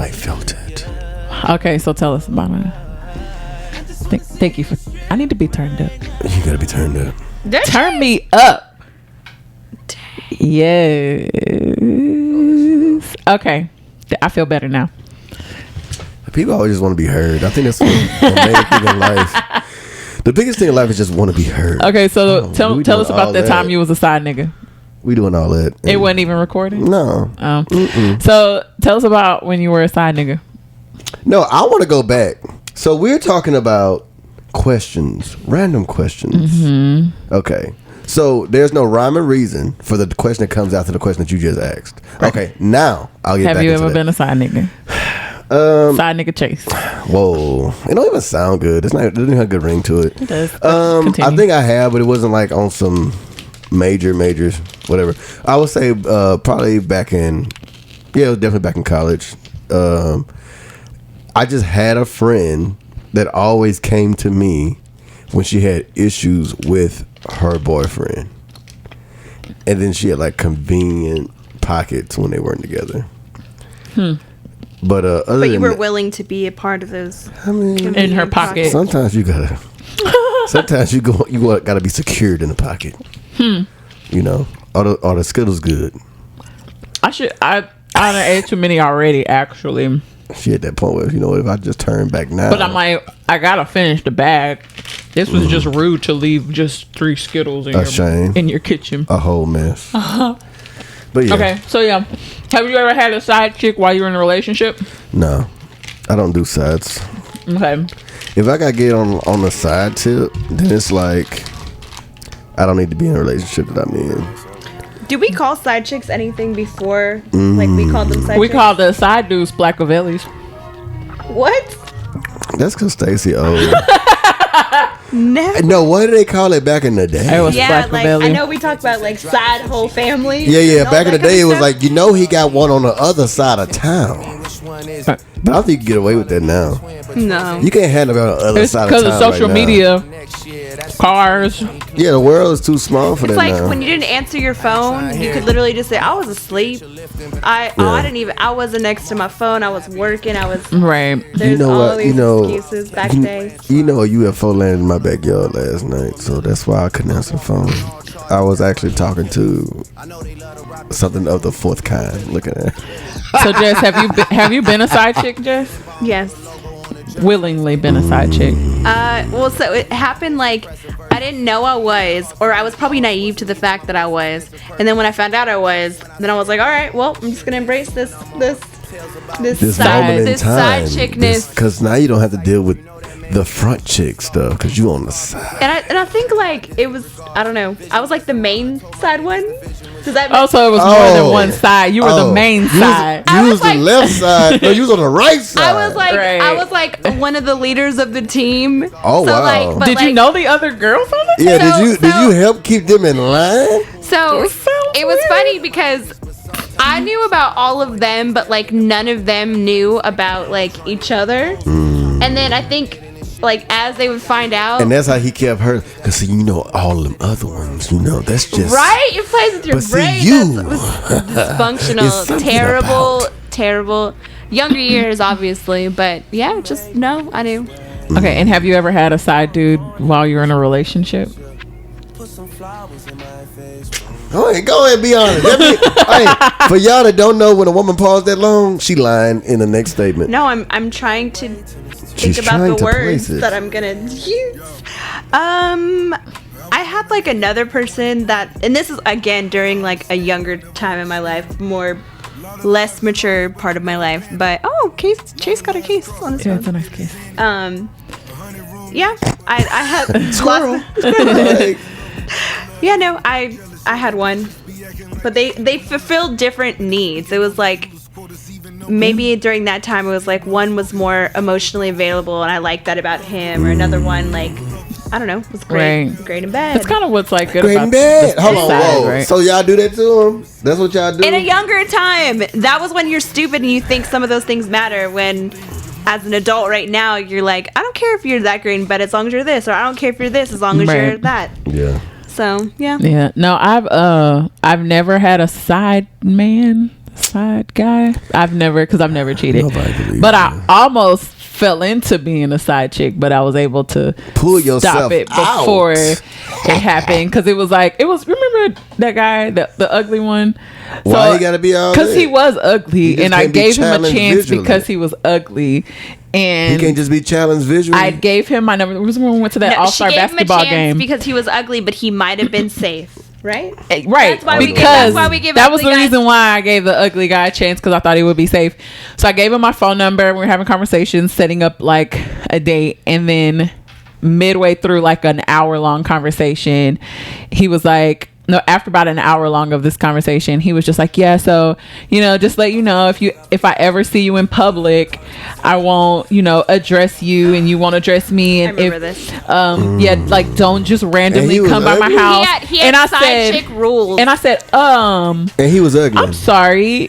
I felt it. Okay, so tell us about it. Thank you for. I need to be turned up. You gotta be turned up. Turn me up. Yes. Okay. I feel better now. People always just want to be heard. I think that's the main thing in life. The biggest thing in life is just want to be heard. Okay, so tell us about that time you was a side nigga. We doing all that. It wasn't even recorded? No. So tell us about when you were a side nigga. No, I want to go back. So we're talking about questions, random questions. Mm-hmm. Okay. So there's no rhyme or reason for the question that comes after the question that you just asked. Okay, now I'll get back into that. Have you ever been a side nigga? Side nigga Chase. Whoa. It don't even sound good. It doesn't have a good ring to it. It does. I think I have, but it wasn't like on some majors, whatever. I would say probably back in, it was definitely back in college. I just had a friend that always came to me when she had issues with her boyfriend. And then she had like convenient pockets when they weren't together. But but you were willing to be a part of those. I mean, in her pocket. Sometimes you gotta. Sometimes you gotta be secured in the pocket. You know, are the Skittles good? I done ate too many already. Actually, she at that point where, you know, if I just turn back now. But I'm like, I gotta finish the bag. This was just rude to leave just 3 Skittles in your kitchen. A whole mess. But yeah. Okay, so yeah, have you ever had a side chick while you were in a relationship? No, I don't do sides. Okay. If I gotta get on the side tip, then it's like I don't need to be in a relationship that I'm in. Do we call side chicks anything before? Like we called them side We chicks? call the side dudes Blackavellis. What? That's because Stacey old. Never. No, what did they call it back in the day? It was Yeah, like Blackavelli. I know we talked about like side whole family. Yeah. Back in the day, it was like, you know, he got one on the other side of town. But I don't think you can get away with that now. No. You can't handle it on the other side of town. Because of social right media, cars. Yeah, the world is too small for It's that like now. when you didn't answer your phone, you could literally just say, "I was asleep. I wasn't next to my phone. I was working. I was." Right. There's You know what? always You know, excuses back then. You know, a UFO landed in my backyard last night, so that's why I couldn't answer the phone. I was actually talking to something of the fourth kind. Looking at. So Jess, have you been a side chick, Jess? Yes. Willingly been a side chick. Well, so it happened like I didn't know I was, or I was probably naive to the fact that I was. And then when I found out I was, then I was like, all right, well, I'm just gonna embrace this This side time, chickness. Because now you don't have to deal with the front chick stuff because you on the side. And I think like it was, I don't know, I was like the main side one. Does that make Also, it was more than one side. You were the main side. You was the left side. No, you was on the right side. I was like one of the leaders of the team. Oh, wow. But did you know the other girls on the team? Yeah, did you help keep them in line? So it was funny because I knew about all of them, but like none of them knew about like each other. And then I think like as they would find out, and that's how he kept her. Cause see, you know, all them other ones, you know, that's just right. It plays with your brain. That's dysfunctional, terrible. Younger years, obviously, but yeah, just no. I knew. Okay, and have you ever had a side dude while you were in a relationship? Go ahead, be honest. Hey, for y'all that don't know, when a woman paused that long, she lying in the next statement. No, I'm trying to think about the words that I'm gonna use. I had like another person that, and this is again during like a younger time in my life, less mature part of my life. But Chase got a case on his phone. It's a nice case. Yeah, I had Squirrel. Yeah, no, I had one, but they fulfilled different needs. It was like maybe during that time it was like one was more emotionally available, and I liked that about him, or another one like I don't know, was great in bed. It's kind of what's like good great about in bed. Hold on, side, whoa. right? So y'all do that to him? That's what y'all do? In a younger time, that was when you're stupid and you think some of those things matter. When as an adult right now, you're like, I don't care if you're that great in bed as long as you're this, or I don't care if you're this as long as you're that. Yeah. So yeah. Yeah. No, I've never had a side man, side guy. I've never cheated. Nobody But I almost fell into being a side chick, but I was able to pull yourself stop it before it happened, because it was remember that guy, the ugly one? Why you gotta be all because he was ugly, and I gave him a chance because he was ugly. And he can't just be challenged visually. I gave him my number. It was when we went to that all-star basketball game because he was ugly, but he might have been safe. Right. That's why we gave that was the reason why I gave the ugly guy a chance, because I thought he would be safe. So I gave him my phone number. We were having conversations, setting up like a date, and then midway through like an hour-long conversation, he was like, no, after about an hour long of this conversation, he was just like, yeah, so, just let you know, if I ever see you in public, I won't, address you, and you won't address me. And I remember this. Yeah, like, don't just randomly come by my house. He had side chick rules. And I said, and he was ugly. I'm sorry.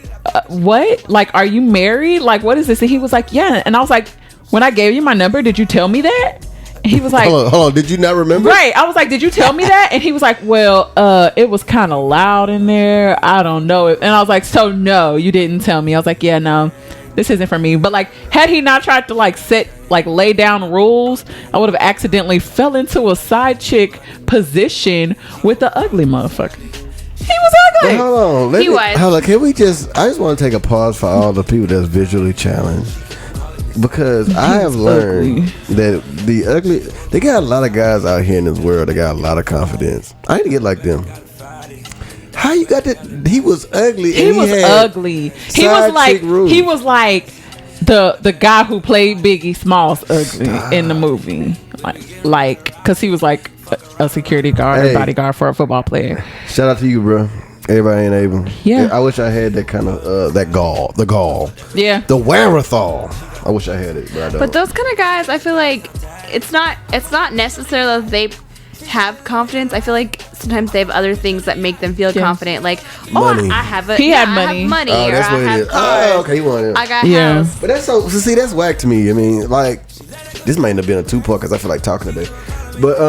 What? Like, are you married? Like, what is this? And he was like, yeah. And I was like, when I gave you my number, did you tell me that? He was like, hold on, did you not remember? Right. I was like, did you tell me that? And he was like, well, it was kind of loud in there. I don't know. And I was like, so no, you didn't tell me. I was like, yeah, no, this isn't for me. But like, had he not tried to lay down rules, I would have accidentally fell into a side chick position with the ugly motherfucker. He was ugly. But hold on. He was. Hold on. I just want to take a pause for all the people that's visually challenged. Because I have learned that the ugly, they got a lot of guys out here in this world that got a lot of confidence. I need to get like them. How you got that? He was ugly. He was ugly. He was like the guy who played Biggie Smalls ugly in the movie. Like, because he was like a security guard or bodyguard for a football player. Shout out to you, bro. Everybody ain't able. Yeah. I wish I had that kind of that gall. The gall. Yeah. The wherewithal. I wish I had it, but I don't. But those kind of guys, I feel like it's not necessarily that they have confidence. I feel like sometimes they have other things that make them feel confident. Like, money. I have money. I have money, oh, or that's I what have it is. cars. Oh, okay, you want it. I got house. But that's that's whack to me. I mean, like, this might have been a 2-part because I feel like talking today. But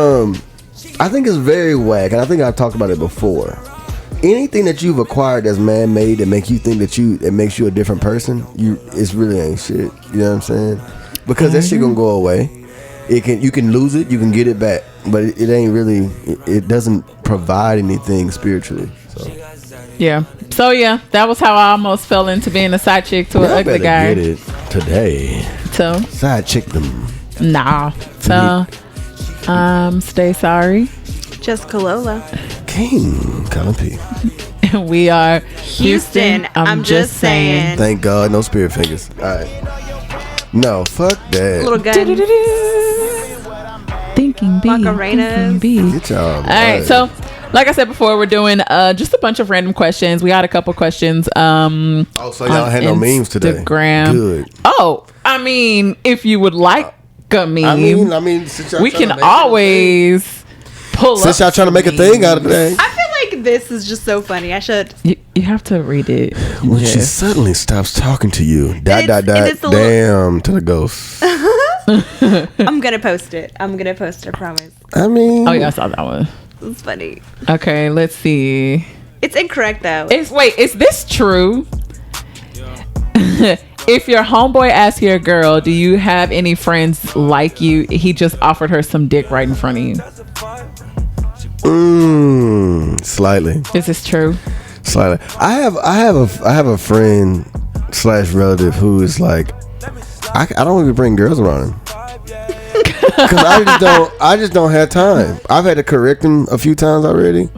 I think it's very whack, and I think I've talked about it before. Anything that you've acquired that's man-made that make you think that it makes you a different person, it's really ain't shit. You know what I'm saying? Because that shit gonna go away. You can lose it, you can get it back, but it ain't really. It doesn't provide anything spiritually. So yeah. So yeah, that was how I almost fell into being a side chick to an ugly guy. Get it today. So side chick them. Nah. So stay sorry. Jessica Lola. King Colin P. And we are Houston. I'm just saying. Thank God, no spirit fingers. All right. No, fuck that. Little gun. Thinking B. Macarena. Get y'all. All right. So, like I said before, we're doing just a bunch of random questions. We got a couple questions. So y'all had no memes today. Instagram. Good. Oh, I mean, if you would like a meme, I mean, since y'all we trying can to always pull since up. y'all trying to make a thing out of today. I feel like this is just so funny. I should. You have to read it. When she suddenly stops talking to you, damn to the ghost. I'm gonna post it. I promise. I mean, oh yeah, I saw that one. It's funny. Okay, let's see. It's incorrect though. Is this true? If your homeboy asks your girl, do you have any friends like you? He just offered her some dick right in front of you. Slightly. Is this true? Slightly. I have a friend / relative who is like, I don't even bring girls around him. Because I just don't have time. I've had to correct him a few times already.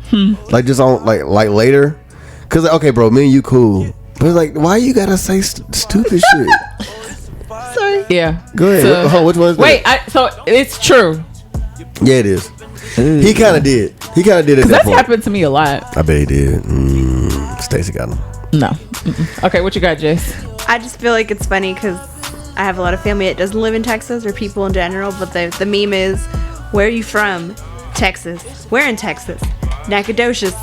Like just on like later. Because okay, bro, me and you cool. But it's like, why you gotta say stupid shit? Sorry. Yeah. Go ahead. So, which one is that? So it's true. Yeah, it is. He kind of did. He kind of did it. Because that's happened to me a lot. I bet he did. Stacey got him. No. Mm-mm. Okay, what you got, Jess? I just feel like it's funny because I have a lot of family that doesn't live in Texas or people in general, but the meme is, where are you from? Texas. Where in Texas? Nacogdoches.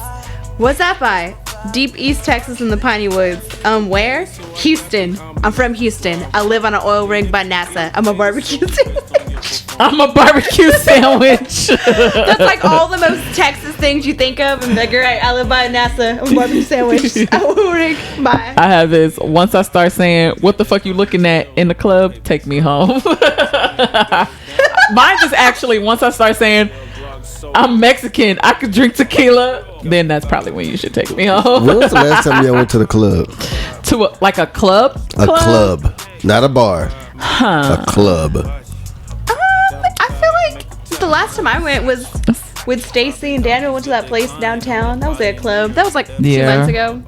What's that by? Deep East Texas in the Piney Woods. Where? Houston. I'm from Houston. I live on an oil rig by NASA. I'm a barbecue sandwich. I'm a barbecue sandwich. That's like all the most Texas first things you think of and be like, all right, I live by NASA. I'm a barbecue sandwich. Bye. I have this. Once I start saying, what the fuck you looking at in the club? Take me home. Mine is actually, once I start saying, I'm Mexican, I could drink tequila, then that's probably when you should take me home. When was the last time you went to the club? To a club? A club. Not a bar. Huh. A club. I feel like the last time I went was with Stacy and Daniel. Went to that place downtown. That was a club. That was like 2 months ago.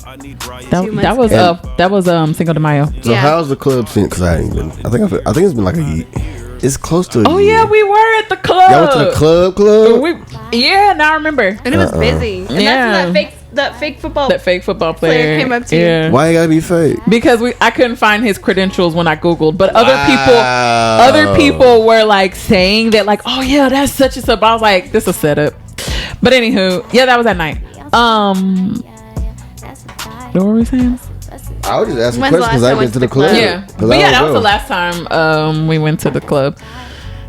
That was Cinco de Mayo. So how's the club scene? Because I ain't been. I think it's been like a year. It's close to a year. Oh yeah, we were at the club. Y'all went to the club? Now I remember. And it was busy. And that's when that fake football player came up to you. Yeah. Why you gotta be fake? Because I couldn't find his credentials when I Googled, but other people were like saying that like, oh yeah, that's such and such. I was like, this is a setup. But anywho, yeah, that was that night. What were we saying? I was just asking questions because I went to the club. Yeah, but that was the last time we went to the club.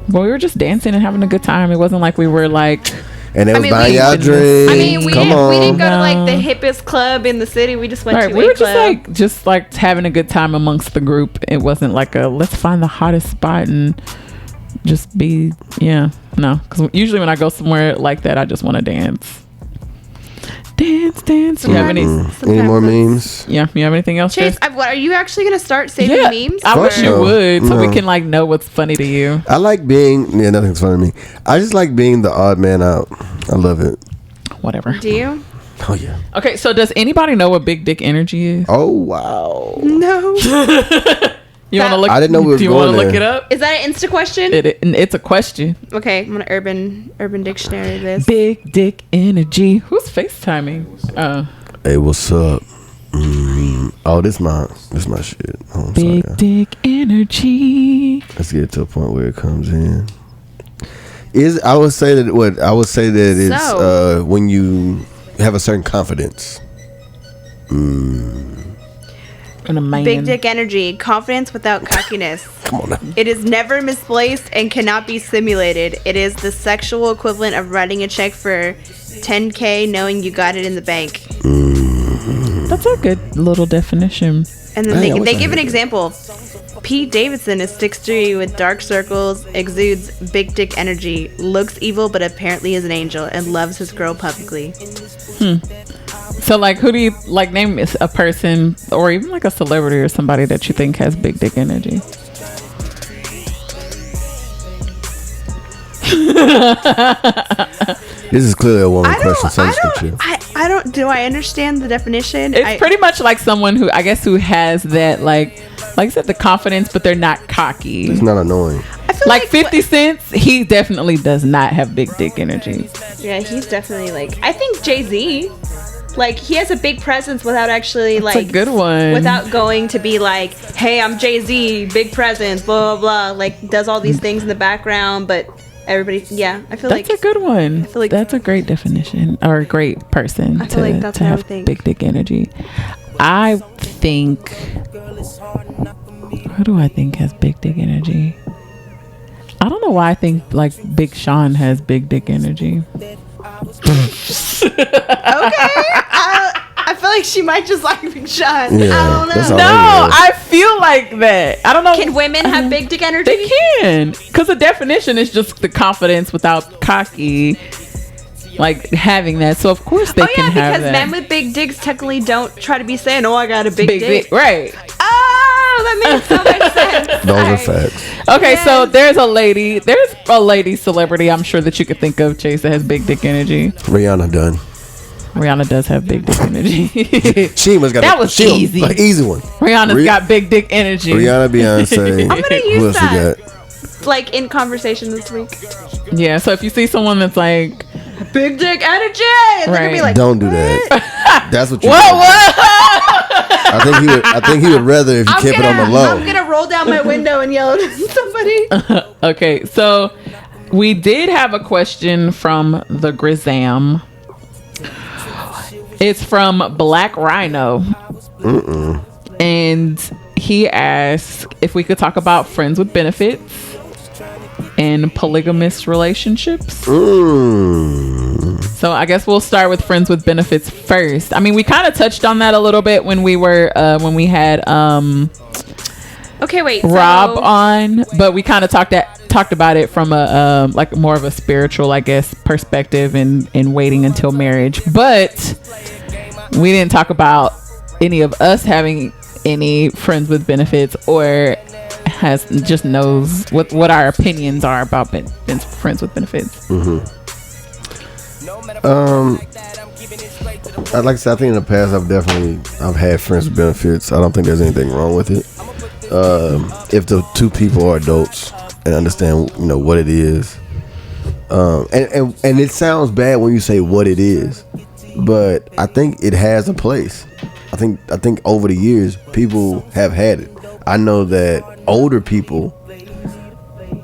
But we were just dancing and having a good time. It wasn't like we were like. And they was buying y'all drinks. I mean, we didn't go to like the hippest club in the city. We just went to we were club. just like having a good time amongst the group. It wasn't like let's find the hottest spot and just be no. Because usually when I go somewhere like that, I just want to dance. Dance. You have any more memes? Yeah, you have anything else? Chase, are you actually gonna start saving memes? I wish you would, so we can like know what's funny to you. I like being nothing's funny to me. I just like being the odd man out. I love it. Whatever. Do you? Oh yeah. Okay, so does anybody know what big dick energy is? Oh wow. No. You want to look? I didn't know we were Do you want to look it up? Is that an Insta question? It's a question. Okay, I'm gonna Urban Dictionary this. Big dick energy. Who's FaceTiming? Hey, what's up? Oh, this my shit. Oh, big dick energy. Let's get to a point where it comes in. I would say that it's when you have a certain confidence. Big dick energy, confidence without cockiness. Come on now. It is never misplaced and cannot be simulated. It is the sexual equivalent of writing a check for $10K knowing you got it in the bank. That's a good little definition. And then they give an example. Pete Davidson is 6'3" with dark circles, exudes big dick energy, looks evil but apparently is an angel, and loves his girl publicly. So, like, who do you, like, name a person or even, like, a celebrity or somebody that you think has big dick energy? This is clearly a woman question, so do I understand the definition? It's pretty much like someone who, I guess, who has that, like I said, the confidence, but they're not cocky. It's not annoying. Like 50 Cent, he definitely does not have big dick energy. Yeah, he's definitely like, I think Jay-Z, like, he has a big presence without actually, like, that's a good one. Without going to be like, hey, I'm Jay-Z, big presence, blah, blah, blah. Like, does all these things in the background, but everybody, I feel that's a good one. I feel like that's a great definition or a great person to have big dick energy. I think, who do I think has big dick energy? I don't know why I think like Big Sean has big dick energy. Okay. I feel like she might just like Big Sean. Yeah, I don't know. No, I feel like that. I don't know. Can women have big dick energy? They can. Because the definition is just the confidence without cocky. Like having that. So of course they can have that. Because men with big dicks technically don't try to be saying, oh, I got a big dick. Right. Oh, that makes so much sense. Those are facts. Okay, so there's a lady celebrity I'm sure that you could think of, Chase, that has big dick energy. Rihanna done. Rihanna does have big dick energy. She must got that was easy. Like easy one. Rihanna's got big dick energy. Rihanna, Beyonce. I'm gonna use that like in conversation this week. Yeah, so if you see someone that's like big dick energy, they're gonna be like, don't do that. That's what you what? I think he would rather if you kept it on the low. I'm gonna roll down my window and yell at somebody. Okay, so we did have a question from the Grizam. It's from Black Rhino. And he asked if we could talk about friends with benefits and polygamous relationships. So I guess we'll start with friends with benefits first. I mean, we kind of touched on that a little bit when we had Rob on, but we kind of talked about it from a like more of a spiritual, I guess, perspective and waiting until marriage. But we didn't talk about any of us having any friends with benefits, or just knows what our opinions are about friends with benefits. Like I said, I think in the past I've had friends with benefits. I don't think there's anything wrong with it. If the two people are adults and understand, what it is. And it sounds bad when you say what it is, but I think it has a place. I think over the years people have had it. I know that older people,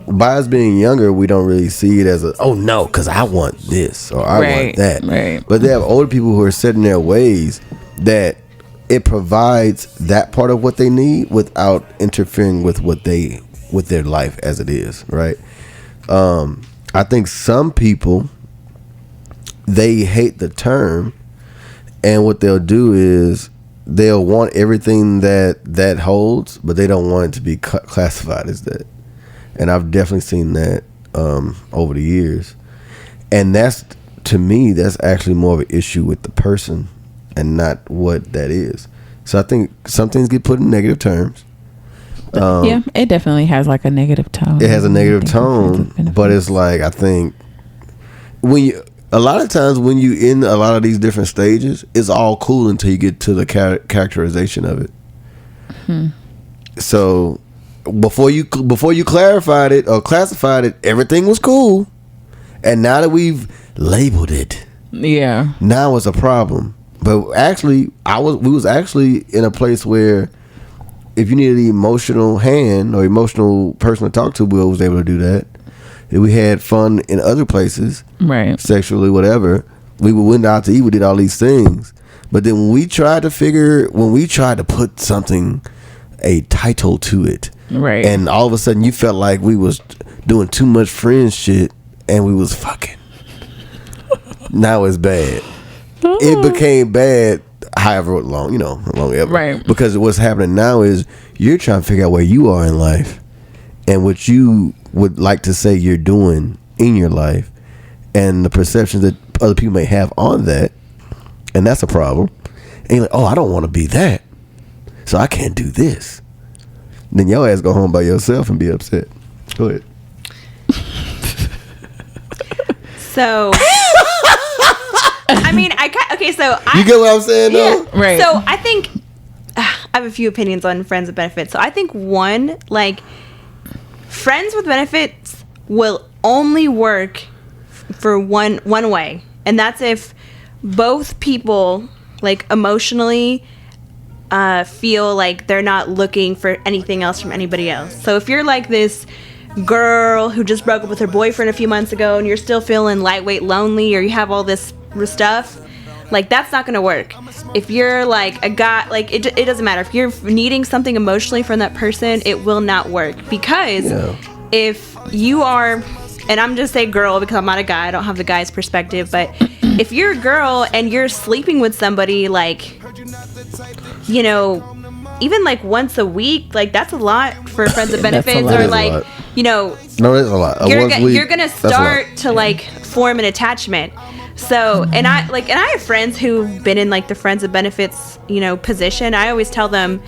by us being younger, we don't really see it as because I want this or I want that. Right. But they have older people who are set in their ways that it provides that part of what they need without interfering with with their life as it is, right? I think some people, they hate the term, and what they'll do is they'll want everything that holds, but they don't want it to be classified as that. And I've definitely seen that over the years. And to me, that's actually more of an issue with the person and not what that is. So I think some things get put in negative terms. Yeah, it definitely has like a negative tone. It has a negative tone, but it's like, I think a lot of times when you in a lot of these different stages, it's all cool until you get to the characterization of it. So before you clarified it or classified it, everything was cool, and now that we've labeled it, now it's a problem. But actually, we was actually in a place where if you needed an emotional hand or emotional person to talk to, we was able to do that. If we had fun in other places, right? Sexually, whatever. We went out to eat. We did all these things. But then when we tried to put something, a title to it, right? And all of a sudden you felt like we was doing too much friend shit and we was fucking. Now it's bad. It became bad. However long ever. Right. Because what's happening now is you're trying to figure out where you are in life and what you would like to say you're doing in your life and the perceptions that other people may have on that. And that's a problem. And you're like, I don't want to be that, so I can't do this. Then your ass go home by yourself and be upset. Go ahead. So I mean, you get what I'm saying, though? Yeah, right. So I think I have a few opinions on friends with benefits. So I think one, like, friends with benefits will only work for one way, and that's if both people, like, emotionally feel like they're not looking for anything else from anybody else. So if you're like this girl who just broke up with her boyfriend a few months ago and you're still feeling lightweight lonely, or you have all this stuff, like, that's not gonna work. If you're like a guy, like, it doesn't matter. If you're needing something emotionally from that person, it will not work. Because if you are, and I'm just saying girl because I'm not a guy, I don't have the guy's perspective, but if you're a girl and you're sleeping with somebody, like, even like once a week, like, that's a lot for friends with benefits. Or like, no, it's a lot. You're gonna start to like form an attachment. So, and I have friends who've been in like the friends with benefits, position. I always tell them,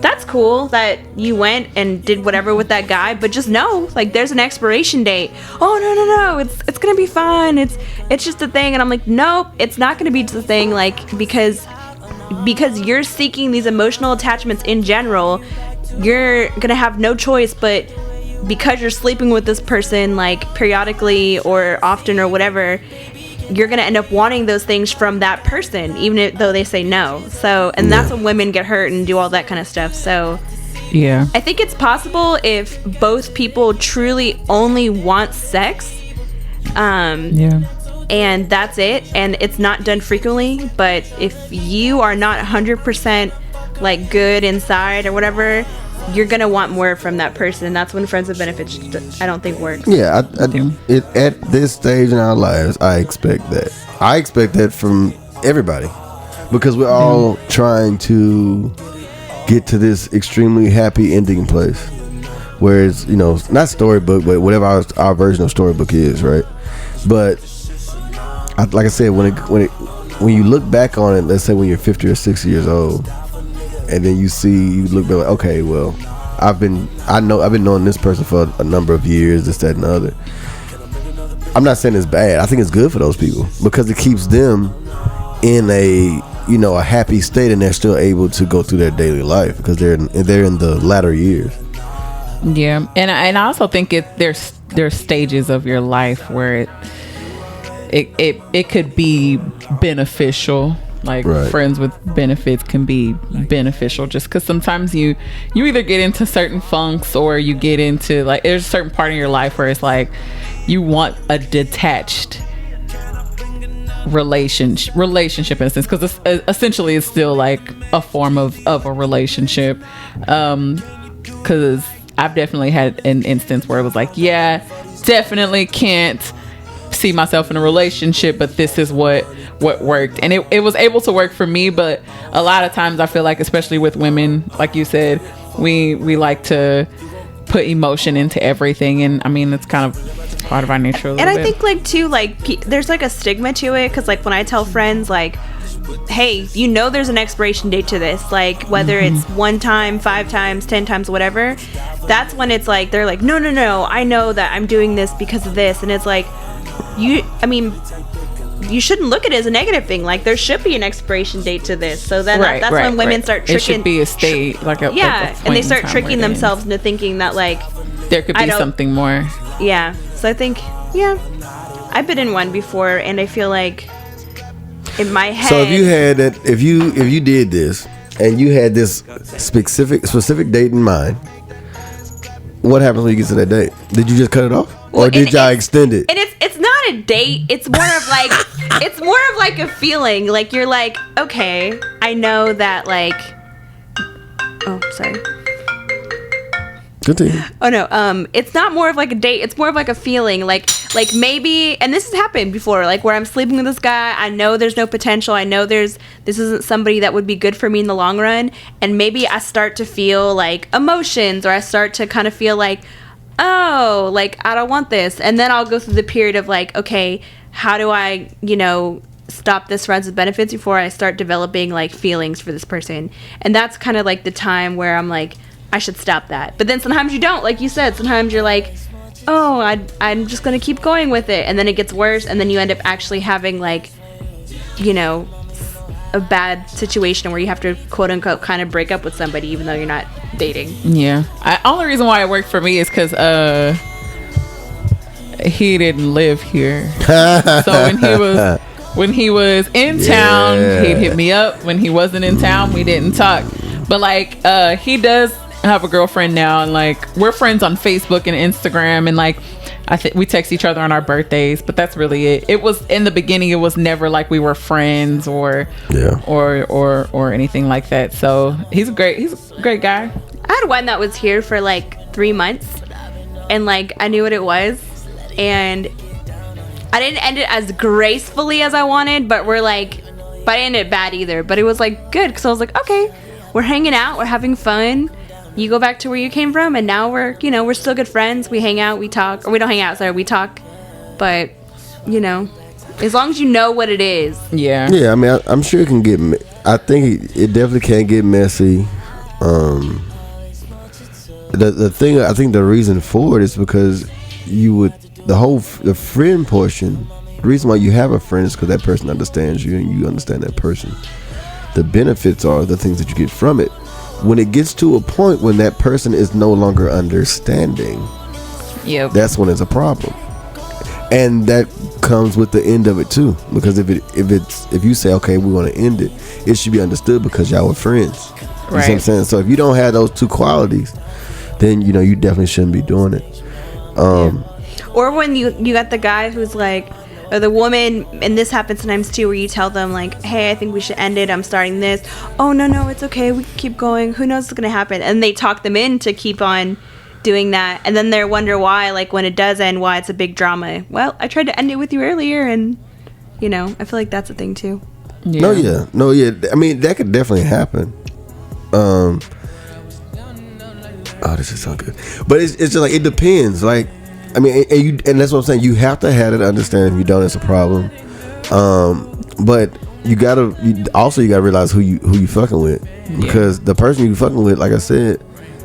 that's cool that you went and did whatever with that guy, but just know, like, there's an expiration date. Oh, no, it's gonna be fine. It's just a thing. And I'm like, nope, it's not gonna be just a thing. Like, because you're seeking these emotional attachments in general, you're gonna have no choice but, because you're sleeping with this person like periodically or often or whatever, you're gonna end up wanting those things from that person, even though they say no. So, and that's when women get hurt and do all that kind of stuff. So yeah, I think it's possible if both people truly only want sex, and that's it, and it's not done frequently. But if you are not 100% like good inside or whatever, you're gonna want more from that person. That's when friends with benefits, I don't think, works. Yeah, at this stage in our lives, I expect that. I expect that from everybody, because we're all trying to get to this extremely happy ending place, where it's, you know, not storybook, but whatever our version of storybook is, right? But like I said, when you look back on it, let's say when you're 50 or 60 years old, and then you look back like, okay, well, I've been knowing this person for a number of years, this, that, and the other. I'm not saying it's bad. I think it's good for those people, because it keeps them in a happy state, and they're still able to go through their daily life because they're in the latter years. Yeah, and I also think there's stages of your life where it could be beneficial. Like, right. Friends with benefits can be beneficial, just because sometimes you either get into certain funks, or you get into, like, there's a certain part in your life where it's like you want a detached relationship in a sense, because essentially it's still like a form of a relationship, because I've definitely had an instance where it was like, yeah, definitely can't see myself in a relationship, but this is what worked, and it was able to work for me. But a lot of times I feel like, especially with women, like you said, we like to put emotion into everything, and I mean, it's kind of part of our nature a little bit. I think, like, too, like, there's like a stigma to it, because like when I tell friends, like, hey, there's an expiration date to this, like, whether it's 1 time, 5 times, 10 times, whatever, that's when it's like, they're like, no, I know that I'm doing this because of this. And it's like, you shouldn't look at it as a negative thing. Like, there should be an expiration date to this. So then that's when women start tricking. It should be a state, like a and they start tricking themselves into thinking that, like, there could be something more. Yeah. So I think, I've been in one before, and I feel like in my head. So if you had that, if you did this and you had this specific date in mind, what happens when you get to that date? Did you just cut it off, or did y'all extend it? And it's not a date. It's more of like a feeling. Like, you're like, okay, I know that, like. Oh, sorry. Continue. Oh no, it's not more of like a date. It's more of like a feeling. Like maybe, and this has happened before. Like, where I'm sleeping with this guy, I know there's no potential. I know this isn't somebody that would be good for me in the long run. And maybe I start to feel like emotions, or I start to kind of feel like, oh, like, I don't want this. And then I'll go through the period of like, okay, how do I, stop this friends with benefits before I start developing like feelings for this person? And that's kind of like the time where I'm like, I should stop that. But then sometimes you don't, like you said. Sometimes you're like, oh, I'm just gonna keep going with it, and then it gets worse, and then you end up actually having, like, a bad situation where you have to, quote unquote, kind of break up with somebody even though you're not dating. Yeah. Only reason why it worked for me is because he didn't live here. So when he was in town, he'd hit me up. When he wasn't in town, we didn't talk. But like, he does have a girlfriend now, and like, we're friends on Facebook and Instagram, and like, I think we text each other on our birthdays, but that's really it. It was, in the beginning, it was never like we were friends or anything like that. So he's a great guy. I had one that was here for like 3 months, and like, I knew what it was, and I didn't end it as gracefully as I wanted, but I didn't end it bad either. But it was like good, because I was like, okay, we're hanging out, we're having fun. You go back to where you came from, and now we're still good friends. We hang out, we talk, or we don't hang out, sorry, we talk. But, as long as you know what it is. Yeah. Yeah, I mean, I'm sure it can get, I think it definitely can get messy. The thing, I think the reason for it is because the friend portion, the reason why you have a friend is because that person understands you and you understand that person. The benefits are the things that you get from it. When it gets to a point when that person is no longer understanding, that's when it's a problem. And that comes with the end of it too, because if you say, okay, we want to end it, it should be understood because y'all were friends. You see what I'm saying? So if you don't have those two qualities, then you definitely shouldn't be doing it. Or when you got the guy who's like, or the woman, and this happens sometimes too, where you tell them like, hey, I think we should end it, I'm starting this. Oh no, it's okay, we can keep going, who knows what's gonna happen, and they talk them in to keep on doing that, and then they wonder why, like when it does end, why it's a big drama. Well, I tried to end it with you earlier, and I feel like that's a thing too. Yeah. No, yeah. I mean, that could definitely happen. Oh, this is so good. But it's just like, it depends. Like, I mean, and that's what I'm saying. You have to have it, understand. If you don't, it's a problem. But you gotta realize who you fucking with, because the person you fucking with, like I said,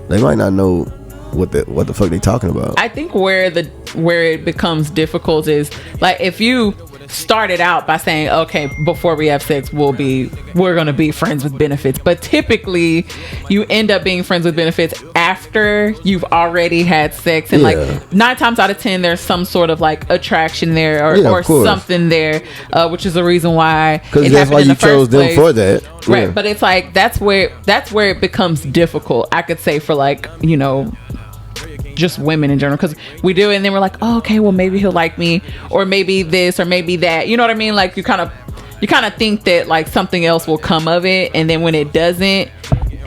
they might not know what the fuck they talking about. I think where it becomes difficult is like, if you started out by saying, okay, before we have sex, we're gonna be friends with benefits, but typically you end up being friends with benefits after you've already had sex, and like 9 times out of 10 there's some sort of like attraction there, or something there, which is the reason why, because that's why you chose them for that, right? But it's like that's where it becomes difficult, I could say, for like, just women in general, because we do it and then we're like, oh, okay, well maybe he'll like me, or maybe this, or maybe that, you know what I mean? Like you kind of think that like something else will come of it, and then when it doesn't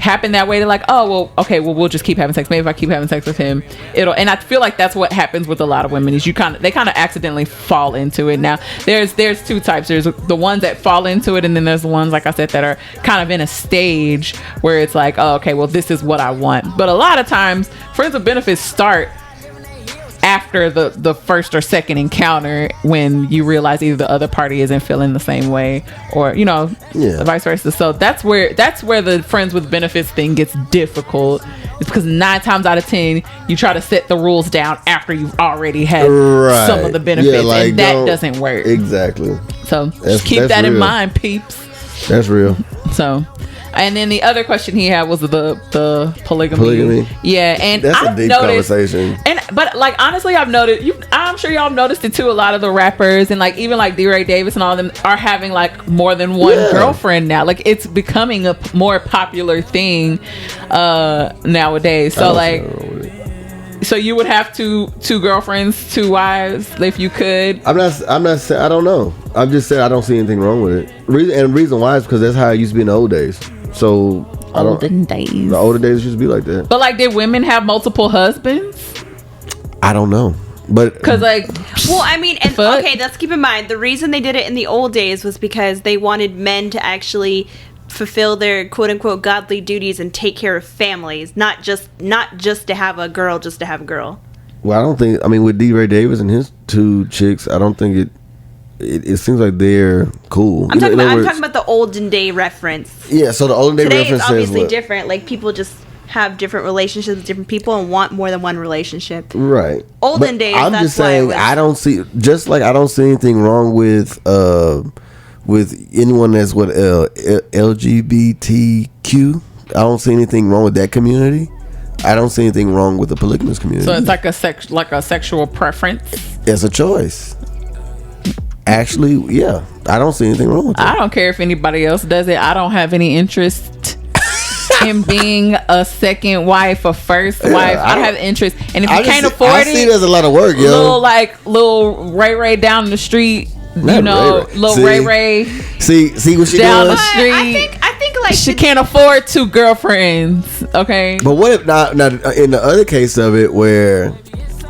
happen that way, they're like, oh well, okay, well we'll just keep having sex. Maybe if I keep having sex with him, it'll. And I feel like that's what happens with a lot of women, is they kind of accidentally fall into it. Now there's 2 types. There's the ones that fall into it, and then there's the ones, like I said, that are kind of in a stage where it's like, oh, okay, well this is what I want. But a lot of times friends with benefits start after the first or second encounter, when you realize either the other party isn't feeling the same way, or vice versa. So that's where the friends with benefits thing gets difficult. It's because 9 times out of 10 you try to set the rules down after you've already had some of the benefits, and that doesn't work. Exactly. So just keep that in mind, peeps. That's real. So, and then the other question he had was the polygamy. Yeah, and that's a deep conversation. But like honestly, I've noticed. I'm sure y'all have noticed it too. A lot of the rappers, and like even like D-Ray Davis and all of them, are having like more than one girlfriend now. Like it's becoming a more popular thing nowadays. So like, so you would have two girlfriends, 2 wives if you could. I'm not saying, I don't know. I'm just saying I don't see anything wrong with it. The reason why is because that's how it used to be in the old days. So the older days used to be like that. But like, did women have multiple husbands? I don't know, but because like, well, I mean, and okay, let's keep in mind the reason they did it in the old days was because they wanted men to actually fulfill their quote unquote godly duties and take care of families, not just to have a girl, just to have a girl. Well, I don't think. I mean, with D-Ray Davis and his 2 chicks, I don't think it seems like they're cool. I'm talking about the olden day reference. Yeah, so the olden day reference is obviously different. Like people just have different relationships with different people and want more than one relationship. Right. Olden days. I'm just saying, I don't see anything wrong with anyone that's LGBTQ. I don't see anything wrong with that community. I don't see anything wrong with the polygamous community. So it's like a sexual preference. It's a choice. Actually, yeah, I don't see anything wrong with it. I don't care if anybody else does it. I don't have any interest in being a second wife, a first wife. I don't have interest. And if you can't afford it, I see there's a lot of work, yo. Little Ray down the street. Little Ray. See what she down doing? The street. I think like she can't afford 2 girlfriends. Okay. But what if not in the other case of it, where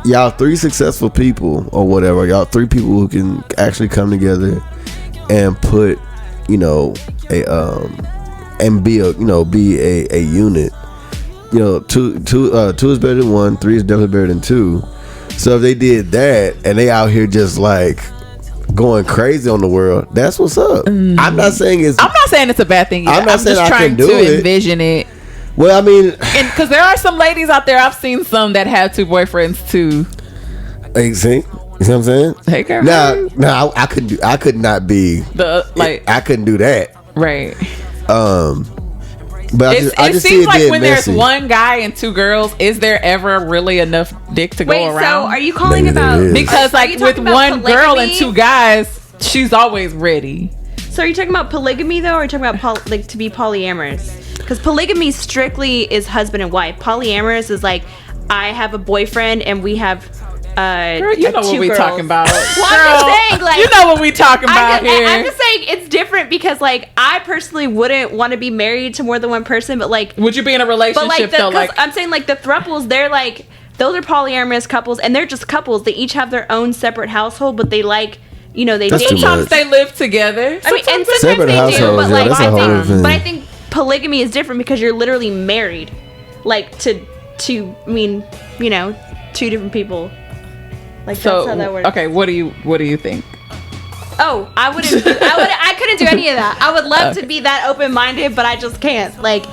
y'all 3 successful people or whatever, y'all 3 people who can actually come together and put, and be a unit. 2 is better than 1, 3 is definitely better than 2. So if they did that and they out here just like going crazy on the world, that's what's up. I'm not saying it's a bad thing either. I'm just trying to envision it. Well, I mean, and because there are some ladies out there, I've seen some that have 2 boyfriends too. Hey, see, you know what I'm saying? Hey, girl. Now, I could not be I couldn't do that. Right. But I just seems like when messy. There's 1 guy and 2 girls, is there ever really enough dick to go around? Wait, so are you calling about? Because like with 1 girl and 2 guys, she's always ready. So are you talking about polygamy though, or are you talking about to be polyamorous? Because polygamy strictly is husband and wife. Polyamorous is like, I have a boyfriend and we have Girl, you know what we talking about. Well, I'm just saying, like, you know what we talking about here. I'm just saying it's different because, like, I personally wouldn't want to be married to more than one person, but like, would you be in a relationship though? Like, I'm saying, like, the thruples, they're like, those are polyamorous couples, and they're just couples. They each have their own separate household, but they like, you know, they date. Sometimes they live together. I mean, and sometimes separate they households, do, but like, but I think polygamy is different because you're literally married, like to I mean, you know, two different people. Like, so, that's how that works. Okay, what do you think? Oh, I couldn't do any of that. I would love to be that open-minded, but I just can't. Like,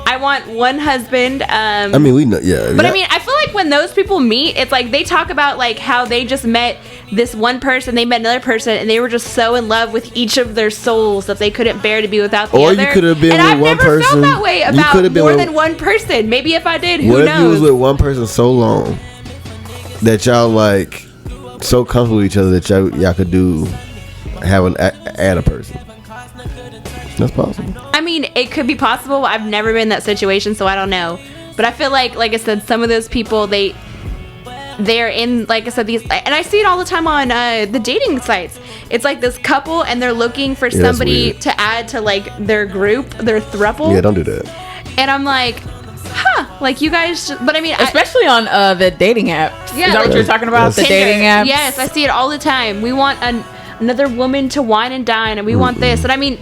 I want one husband. I mean, we know, yeah. But I mean, I feel like when those people meet, it's like they talk about like how they just met this one person, they met another person, and they were just so in love with each of their souls that they couldn't bear to be without the other. Or you could have been with one person. And I've never felt that way about more than one person. Maybe if I did, who knows? What if you was with one person so long that y'all like so comfortable with each other that y'all could add a person? That's possible. I mean, it could be possible. I've never been in that situation, so I don't know. But I feel like I said, some of those people, they're in, like I said, these, and I see it all the time on the dating sites. It's like this couple, and they're looking for somebody to add to like their group, their throuple. Yeah, don't do that. And I'm like, like you guys, but I mean, especially on the dating apps. Yeah, is that what you're talking about? Yes. The dating apps. Yes, I see it all the time. We want another woman to wine and dine, and we want this. And I mean,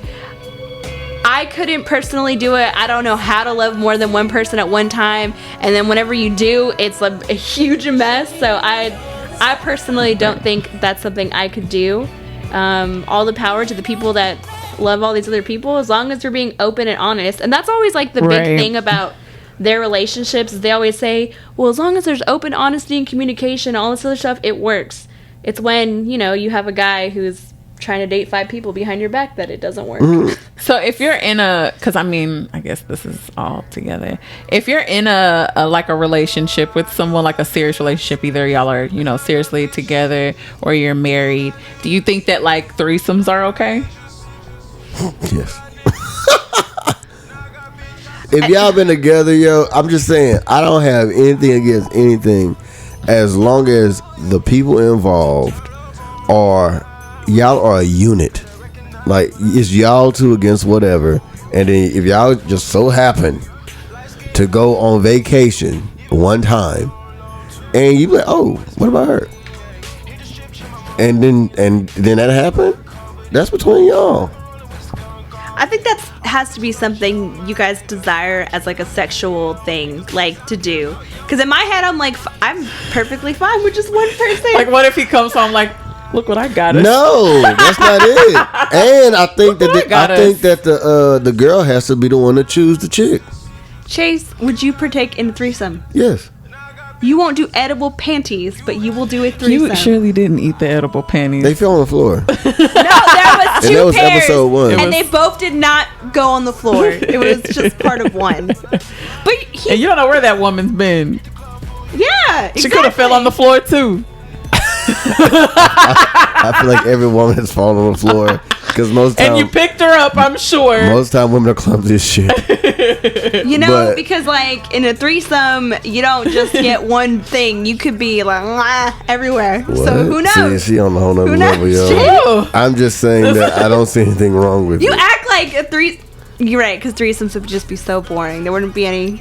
I couldn't personally do it. I don't know how to love more than one person at one time. And then whenever you do, it's a huge mess. So I personally don't think that's something I could do. All the power to the people that love all these other people, as long as they're being open and honest. And that's always like the big thing about their relationships, is they always say, well, as long as there's open honesty and communication, all this other stuff, it works. It's when, you know, you have a guy who's trying to date 5 people behind your back that it doesn't work. So if you're in because I mean, I guess this is all together. If you're in a like a relationship with someone, like a serious relationship, either y'all are, you know, seriously together or you're married, do you think that like threesomes are okay? Yes. If y'all been together, yo, I'm just saying, I don't have anything against anything, as long as the people involved y'all are a unit. Like, it's y'all two against whatever. And then if y'all just so happen to go on vacation one time, and you be like, oh, what about her? And then that happened, that's between y'all. I think that has to be something you guys desire as like a sexual thing, like to do. Because in my head, I'm like, I'm perfectly fine with just one person. Like, what if he comes home like, look what I got us? No, that's not it. And I think that the girl has to be the one to choose the chick. Chase, would you partake in a threesome? Yes. You won't do edible panties, but you will do a threesome. You surely didn't eat the edible panties. They fell on the floor. No, there was 2 and that was pairs, episode 1. and they both did not go on the floor. It was just part of one. But and you don't know where that woman's been. Yeah, exactly. She could have fell on the floor too. I feel like every woman has fallen on the floor, because most time, and you picked her up, I'm sure. Most time women are clumsy as shit. You know, because like in a threesome, you don't just get one thing. You could be like everywhere. What? So who knows? See, she on the whole nother level, yo. I'm just saying that I don't see anything wrong with it. You act like a threesome. You're right, because threesomes would just be so boring. There wouldn't be any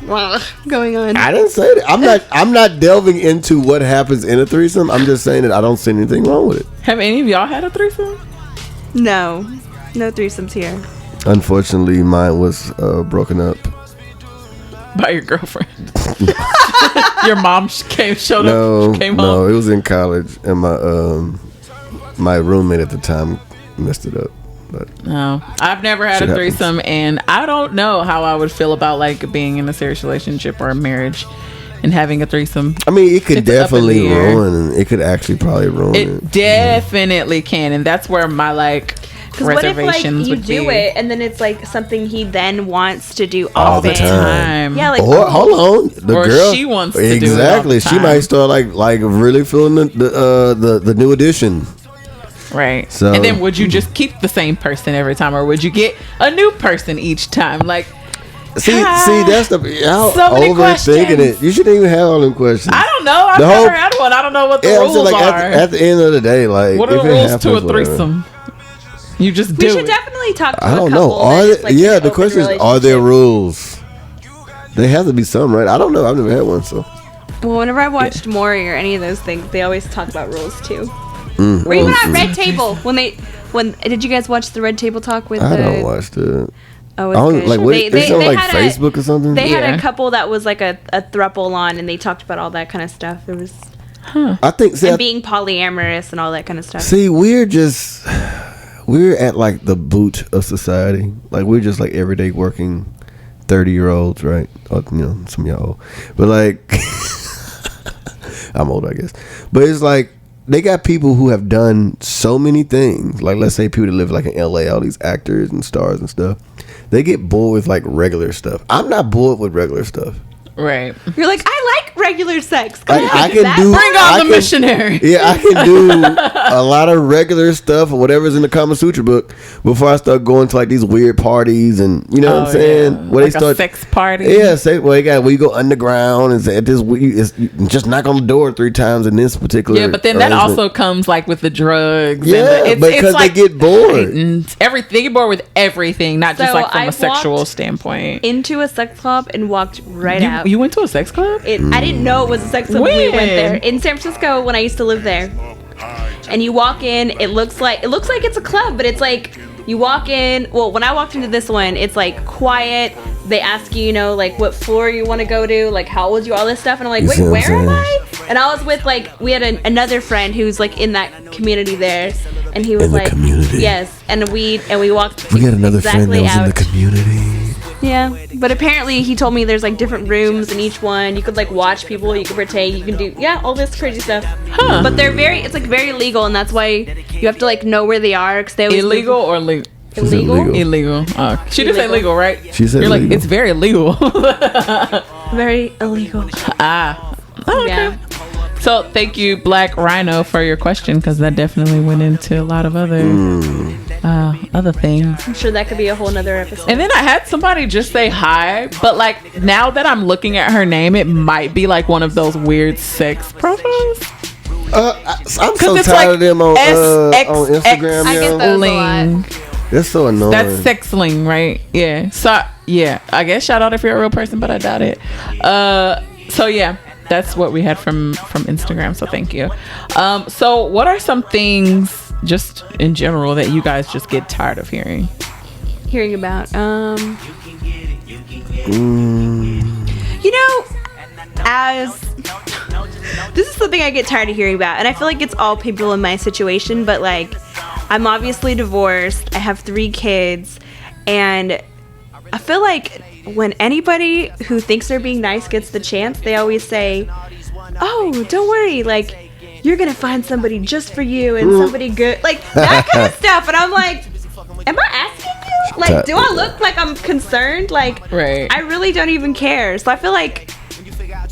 going on. I didn't say that. I'm not delving into what happens in a threesome. I'm just saying that I don't see anything wrong with it. Have any of y'all had a threesome? No threesomes here. Unfortunately, mine was broken up by your girlfriend. Your mom came home. No, it was in college, and my roommate at the time messed it up. But no, I've never had a threesome, and I don't know how I would feel about like being in a serious relationship or a marriage and having a threesome. I mean, it could definitely ruin. It could actually probably ruin it. It definitely can, and that's where my like reservations would be. What if like you do it, and then it's like something he then wants to do all the time? Yeah, like hold on, the girl she wants to do it exactly. She might start like really feeling the new addition. Right. So, and then would you just keep the same person every time, or would you get a new person each time? Like, see, that's the so many questions. Overthinking it. You shouldn't even have all them questions. I don't don't know. I've never had one. I don't know what the rules like, are. At the end of the day, like, what are the rules to a threesome? You just do. We should definitely talk to I don't know. The question is, are there rules? They have to be some, right? I don't know. I've never had one, so. Well, whenever I watched Maury or any of those things, they always talk about rules too. Or even at Red Table when did you guys watch the Red Table talk with? I don't watch it. Oh, it's good. Like what? They on like Facebook or something. They had a couple that was like a throuple on, and they talked about all that kind of stuff. It was. I think and being polyamorous and all that kind of stuff. See, we're at like the boot of society. Like we're just like everyday working 30-year-olds, right? Or, some of y'all old, but like I'm old, I guess. But it's like they got people who have done so many things. Like let's say people that live like in LA, all these actors and stars and stuff. They get bored with like regular stuff. I'm not bored with regular stuff. Right. You're like, I like regular sex. I can do. Bring on the missionary. Yeah, I can do a lot of regular stuff or whatever's in the Kama Sutra book before I start going to like these weird parties and what I'm saying. Yeah. Where like they start a sex party. Yeah, where you go underground and at this. You just knock on the door 3 times in this particular. Yeah, but then that also comes like with the drugs. Yeah, and because they get bored. They get bored with everything, not just like from a sexual standpoint. Into a sex club and walked right out. You went to a sex club? I didn't know it was a sex club when we went there. In San Francisco when I used to live there. And you walk in, it looks like it's a club, but it's like you walk in, well, when I walked into this one, it's like quiet. They ask you, like what floor you want to go to, like how old you, all this stuff. And I'm like, wait, where am I? And I was with we had another friend who's like in that community there. And he was in like, the community. Yes. And we walked. We got another friend that was in the community. Yeah, but apparently he told me there's like different rooms in each one. You could like watch people, you could partake, you can do all this crazy stuff. Huh. But it's like very legal, and that's why you have to like know where they are because they always illegal or legal. Illegal. She didn't say legal, right? She said you're legal. Like it's very illegal. Very illegal. Okay. Yeah. So thank you, Black Rhino, for your question because that definitely went into a lot of other things. I'm sure that could be a whole nother episode. And then I had somebody just say hi, but like now that I'm looking at her name, it might be like one of those weird sex profiles. I'm so tired of them on Instagram. I get those a lot. That's so annoying. That's sexling, right? Yeah. So yeah, I guess shout out if you're a real person, but I doubt it. So yeah. That's what we had from Instagram, so thank you. So what are some things just in general that you guys just get tired of hearing about? As this is something I get tired of hearing about, and I feel like it's all people in my situation, but like I'm obviously divorced, I have 3 kids, and I feel like when anybody who thinks they're being nice gets the chance, they always say, oh, don't worry, like, you're gonna find somebody just for you and somebody good, like, that kind of stuff. And I'm like, am I asking you? Like, do I look like I'm concerned? Like, right. I really don't even care. So I feel like,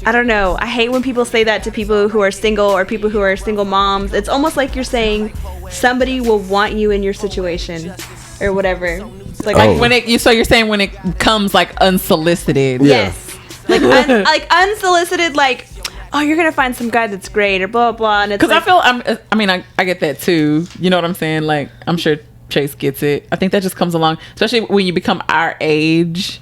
I don't know, I hate when people say that to people who are single or people who are single moms. It's almost like you're saying somebody will want you in your situation or whatever. Like so you're saying when it comes like unsolicited. Yes. Like like unsolicited, like, oh, you're gonna find some guy that's great or blah blah. And it's because I get that too. You know what I'm saying? Like I'm sure Chase gets it. I think that just comes along, especially when you become our age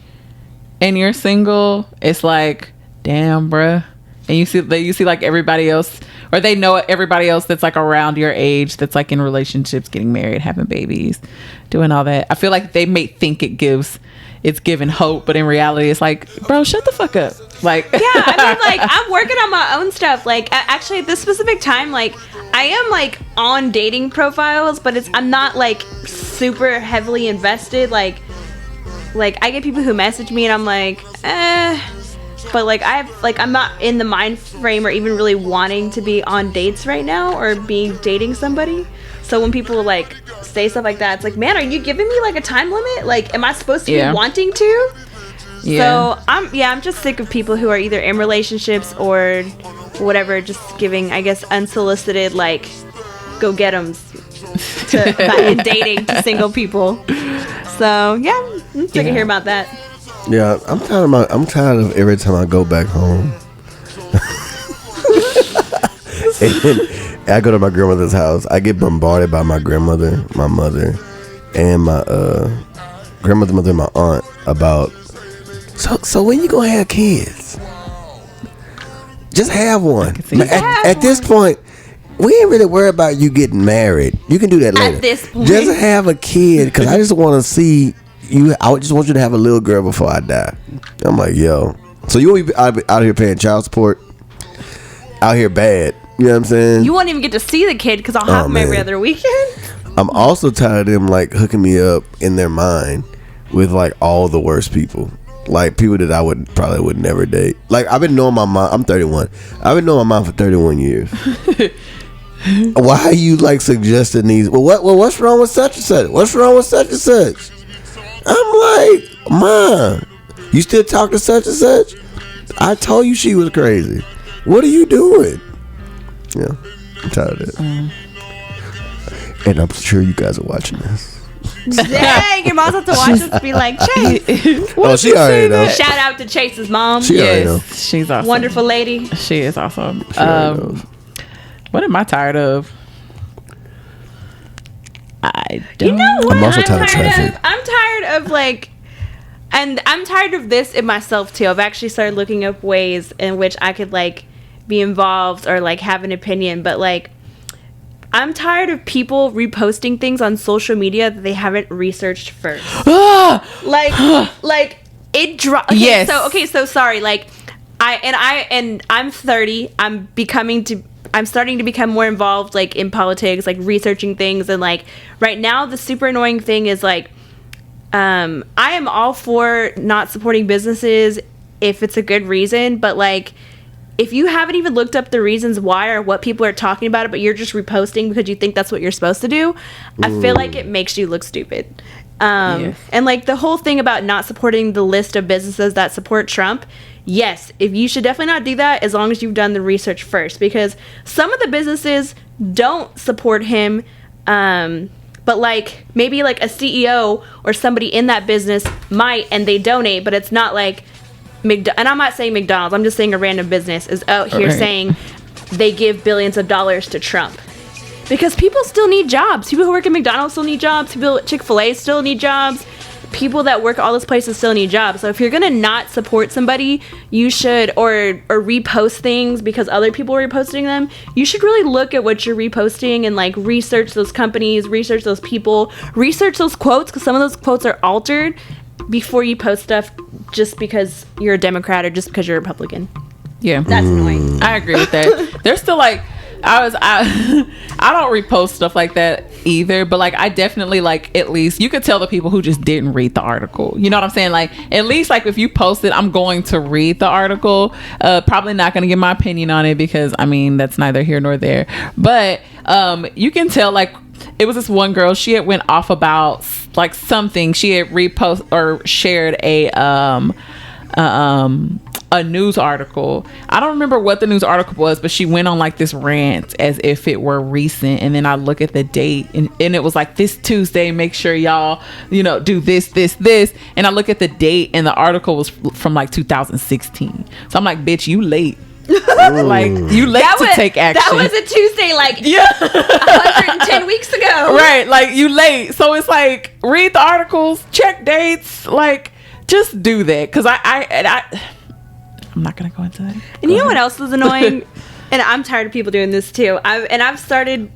and you're single. It's like, damn, bruh. And you see like everybody else, or they know everybody else that's like around your age that's like in relationships, getting married, having babies, doing all that. I feel like they may think it's giving hope, but in reality it's like, bro, shut the fuck up. Like, yeah, I mean, like, I'm working on my own stuff. Like, actually at this specific time, like, I am like on dating profiles, but I'm not like super heavily invested. Like I get people who message me and I'm like, but like I'm not in the mind frame or even really wanting to be on dates right now or dating somebody. So when people like say stuff like that, it's like, man, are you giving me like a time limit? Like, am I supposed to be wanting to? Yeah. So I'm just sick of people who are either in relationships or whatever, just giving, I guess, unsolicited like go get 'ems in dating to single people. So yeah, I'm sick of hearing about that. Yeah, I'm tired of every time I go back home. And I go to my grandmother's house. I get bombarded by my grandmother, my mother, and my grandmother's mother and my aunt about, so when you gonna have kids? Just have one. At this point, we ain't really worried about you getting married. You can do that later. At this point. Just have a kid, because I just want to see you. I just want you to have a little girl before I die. I'm like, yo. So you won't be out here paying child support? Out here bad. You know what I'm saying? You won't even get to see the kid because I'll have him every other weekend. I'm also tired of them like hooking me up in their mind with like all the worst people. Like people that I would never date. Like I've been knowing my mom. I'm 31. I've been knowing my mom for 31 years. Why are you like suggesting these? What's wrong with such and such? What's wrong with such and such? I'm like, Mom, you still talk to such and such? I told you she was crazy. What are you doing? Yeah, I'm tired of it. And I'm sure you guys are watching this. Dang, your mom's have to watch us be like, Chase. Oh, she already knows. Shout out to Chase's mom. She already knows. She's awesome. Wonderful lady. She is awesome. What am I tired of? I don't. You know what? I'm also tired of traffic. I'm tired of like, and I'm tired of this in myself too. I've actually started looking up ways in which I could like be involved or like have an opinion, but like I'm tired of people reposting things on social media that they haven't researched first. like it dropped. Okay, yes. So sorry. Like I'm 30. I'm starting to become more involved like in politics, like researching things, and like right now the super annoying thing is like I am all for not supporting businesses if it's a good reason, but like if you haven't even looked up the reasons why or what people are talking about it, but you're just reposting because you think that's what you're supposed to do, I feel like it makes you look stupid. And like the whole thing about not supporting the list of businesses that support Trump, yes, if you should definitely not do that as long as you've done the research first, because some of the businesses don't support him, but like maybe like a CEO or somebody in that business might, and they donate, but it's not like and I'm not saying McDonald's, I'm just saying a random business is out here saying they give billions of dollars to Trump. Because people still need jobs. People who work at McDonald's still need jobs. People at Chick-fil-A still need jobs. People that work at all those places still need jobs. So if you're gonna not support somebody, you should, or repost things because other people are reposting them, you should really look at what you're reposting and like research those companies, research those people, research those quotes, because some of those quotes are altered, before you post stuff just because you're a Democrat or just because you're a Republican. Yeah, that's annoying. I agree with that. There's still like I don't repost stuff like that either, but like I definitely like, at least you could tell the people who just didn't read the article. You know what I'm saying? Like at least like if you post it, I'm going to read the article. Probably not going to give my opinion on it because I mean that's neither here nor there. But you can tell like it was this one girl, she had went off about like something. She had repost or shared a news article. I don't remember what the news article was, but she went on like this rant as if it were recent, and then I look at the date and it was like this Tuesday, make sure y'all do this, and I look at the date and the article was from like 2016. So I'm like, bitch, you late. Like you late to take action. That was a Tuesday, like 110 weeks ago. Right, like you late. So it's like read the articles, check dates, like just do that. Because I'm not gonna go into that. And you know what else is annoying? And I'm tired of people doing this too. I've started.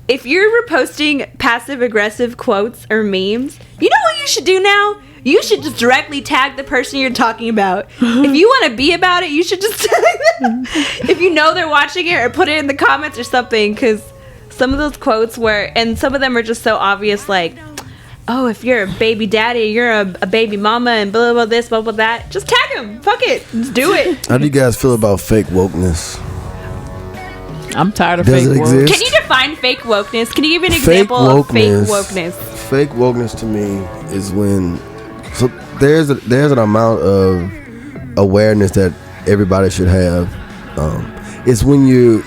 If you're reposting passive aggressive quotes or memes, you know what you should do now? You should just directly tag the person you're talking about. If you want to be about it, you should just tag them. If you know they're watching it, or put it in the comments or something, because some of those quotes and some of them are just so obvious, like, oh, if you're a baby daddy, you're a baby mama, and blah, blah, blah, this, blah, blah, that. Just tag them. Fuck it. Just do it. How do you guys feel about fake wokeness? I'm tired of fake wokeness. Can you define fake wokeness? Can you give an example of fake wokeness? Fake wokeness to me is when... So there's an amount of awareness that everybody should have. It's when you're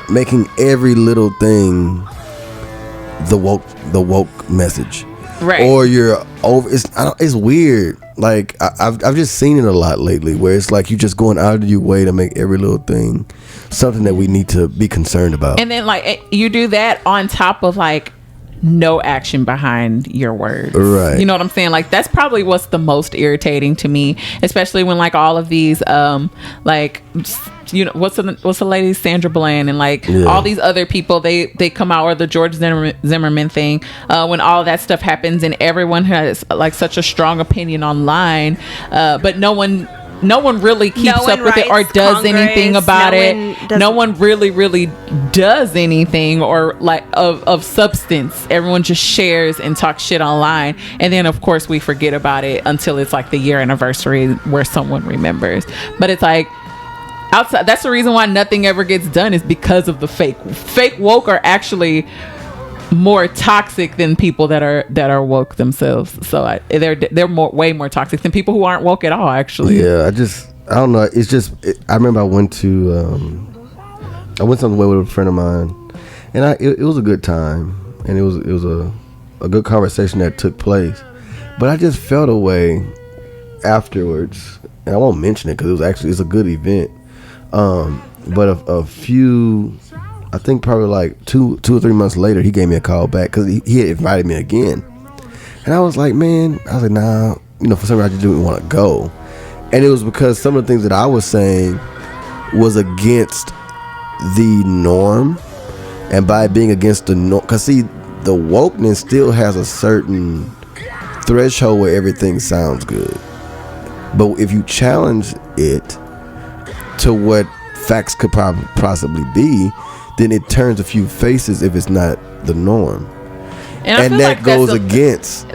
making every little thing the woke message, right? Or you're over. It's weird like I've just seen it a lot lately, where it's like you just going out of your way to make every little thing something that we need to be concerned about. And then like you do that on top of like no action behind your words, right? You know what I'm saying? Like that's probably what's the most irritating to me, especially when like all of these like, you know, what's the lady, Sandra Bland, and like all these other people, they come out, or the George Zimmerman thing, when all that stuff happens and everyone has like such a strong opinion online, but no one really keeps up with it or does anything about it. No one really does anything or like of substance. Everyone just shares and talks shit online, and then of course we forget about it until it's like the year anniversary where someone remembers. But it's like outside, that's the reason why nothing ever gets done, is because of the fake woke are actually more toxic than people that are woke themselves. So they're way more toxic than people who aren't woke at all, actually. Yeah, I don't know. It's just I remember I went somewhere with a friend of mine, and it was a good time, and it was a good conversation that took place. But I just felt a way afterwards, and I won't mention it because it's a good event. But a few, I think probably like two or 3 months later, he gave me a call back because he had invited me again, and I was like, nah, you know, for some reason I just didn't want to go, and it was because some of the things that I was saying was against the norm, and by being against the norm, because see, the wokeness still has a certain threshold where everything sounds good, but if you challenge it to what facts could possibly be, then it turns a few faces if it's not the norm, and that like goes against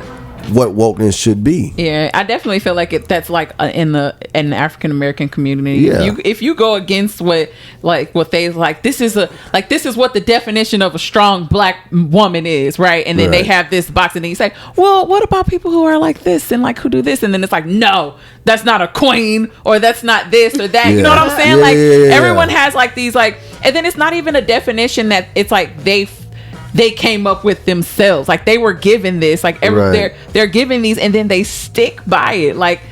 what wokeness should be. Yeah, I definitely feel like that's like in the African American community. Yeah. If you go against what they like, this is what the definition of a strong black woman is, right? And then they have this box, and then you say, well, what about people who are like this and like who do this? And then it's like, no, that's not a queen, or that's not this or that. You know what I'm saying? Everyone has like these like, and then it's not even a definition that it's like they came up with themselves. Like they were given this, like they're given these, and then they stick by it, like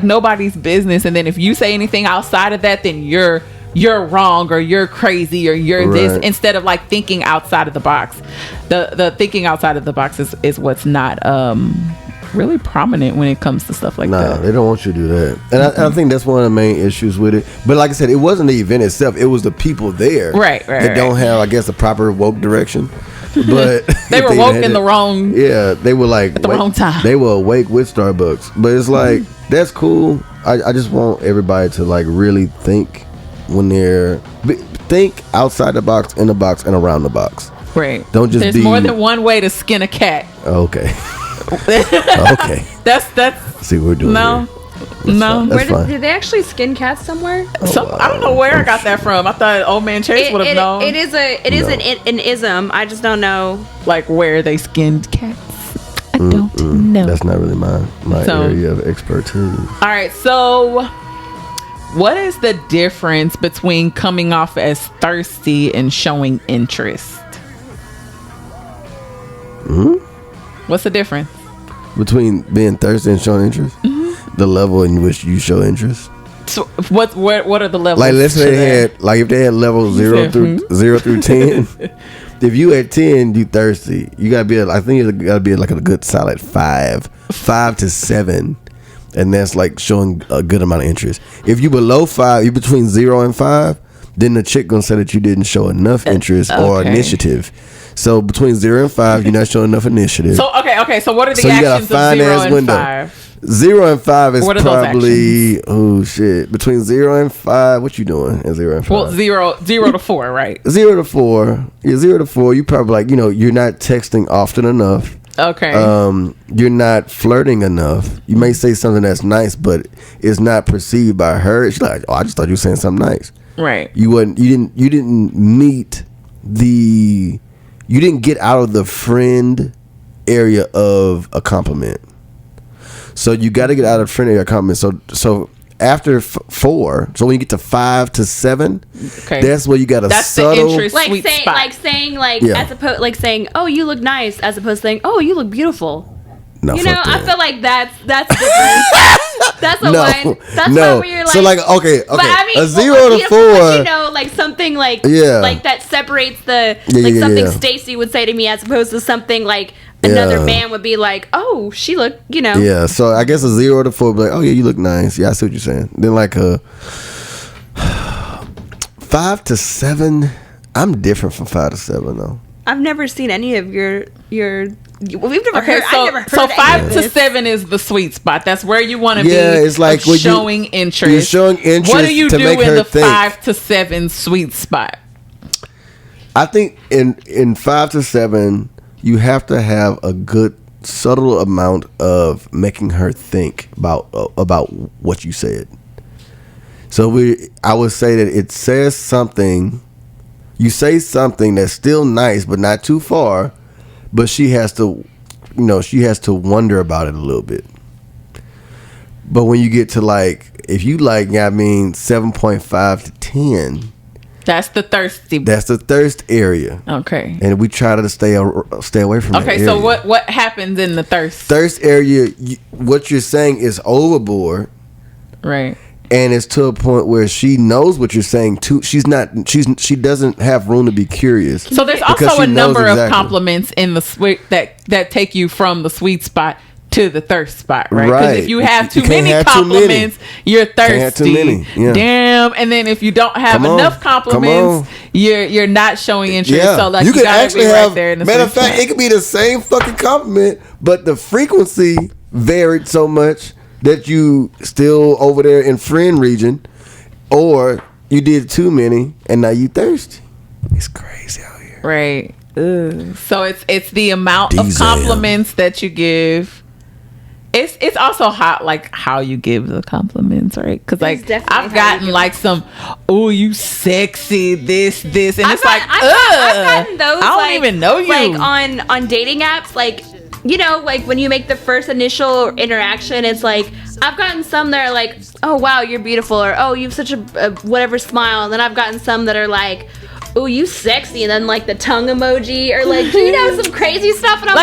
nobody's business. And then if you say anything outside of that, then you're wrong, or you're crazy, or you're this, instead of like thinking outside of the box. The thinking outside of the box is what's not really prominent when it comes to stuff like that. They don't want you to do that, and I think that's one of the main issues with it. But like I said, it wasn't the event itself; it was the people there, that don't have, I guess, the proper woke direction. But they were woke in the wrong. Yeah, they were like at the wrong time. They were awake with Starbucks, but it's like that's cool. I just want everybody to like really think when think outside the box, in the box, and around the box. Right. Don't just. There's more than one way to skin a cat. Okay. Okay. That's see what we're doing. No. Here. No. Where did they actually skin cats somewhere? I don't know where I got that from. I thought Old Man Chase would have known. It is an ism. I just don't know like where they skinned cats. I don't know. That's not really my area of expertise. All right, so what is the difference between coming off as thirsty and showing interest? What's the difference between being thirsty and showing interest? The level in which you show interest. So what are the levels? Like let's say if they had level 0 through 10. If you at 10, you thirsty. You gotta be I think you gotta be like a good solid 5 to 7, and that's like showing a good amount of interest. If you below 5, you between 0 and 5, then the chick gonna say that you didn't show enough interest or initiative. So between 0 and 5, you're not showing enough initiative. So okay. So what are the actions of 0 and 5? 0 and 5 is probably between 0 and 5. What you doing at 0 and 5? Well, 0 to 4, right? 0 to 4. Yeah, 0 to 4. You probably like you're not texting often enough. Okay. You're not flirting enough. You may say something that's nice, but it's not perceived by her. She's like, I just thought you were saying something nice. Right. You didn't get out of the friend area of a compliment. So you got to get out of the friend area of compliment. So after 4, so when you get to 5 to 7, that's where you got a subtle, the interest like saying as opposed saying, oh, you look nice, as opposed to saying, oh, you look beautiful. No, you know, I feel like that's different. That's a one. That's one where you're like, so like okay. But I mean, a 0 to 4. But, you know, like something like that separates the something Stacy would say to me as opposed to something like another man would be like, oh, she look, you know. Yeah, so I guess a 0 to 4 would be like, oh yeah, you look nice. Yeah, I see what you're saying. Then like a 5 to 7. I'm different from 5 to 7 though. I've never seen any of your. We've never heard. So, I've never heard. So 5 to 7 is the sweet spot. That's where you want to be. Yeah, it's like showing interest. You're showing interest. What do you do in the think. 5 to 7 sweet spot? I think in 5 to 7, you have to have a good subtle amount of making her think about what you said. So I would say that it says something. You say something that's still nice, but not too far. But she has to, wonder about it a little bit. But when you get to if you 7.5 to 10. That's the thirsty. That's the thirst area. Okay. And we try to stay away from that area. Okay, so what happens in the thirst? Thirst area, what you're saying is overboard. Right. And it's to a point where she knows what you're saying too. She doesn't have room to be curious. So there's also a number of compliments in the sweet that take you from the sweet spot to the thirst spot, right? Because if you have too many compliments, you're thirsty. Have too many. Yeah. Damn. And then if you don't have enough compliments, you're not showing interest. Yeah. So you can actually have. Right there in the matter of fact, it could be the same fucking compliment, but the frequency varied so much that you still over there in friend region, or you did too many and now you thirsty. It's crazy out here. Right. Ugh. So it's the amount of compliments that you give. It's also hot how you give the compliments, right? Because I've gotten some, oh, you sexy, this, and it's I've gotten those. I don't even know you. On dating apps, when you make the first initial interaction, it's I've gotten some that are oh wow, you're beautiful, or oh, you have such a whatever smile, and then I've gotten some that are oh, you sexy, and then the tongue emoji, or some crazy stuff, and I'm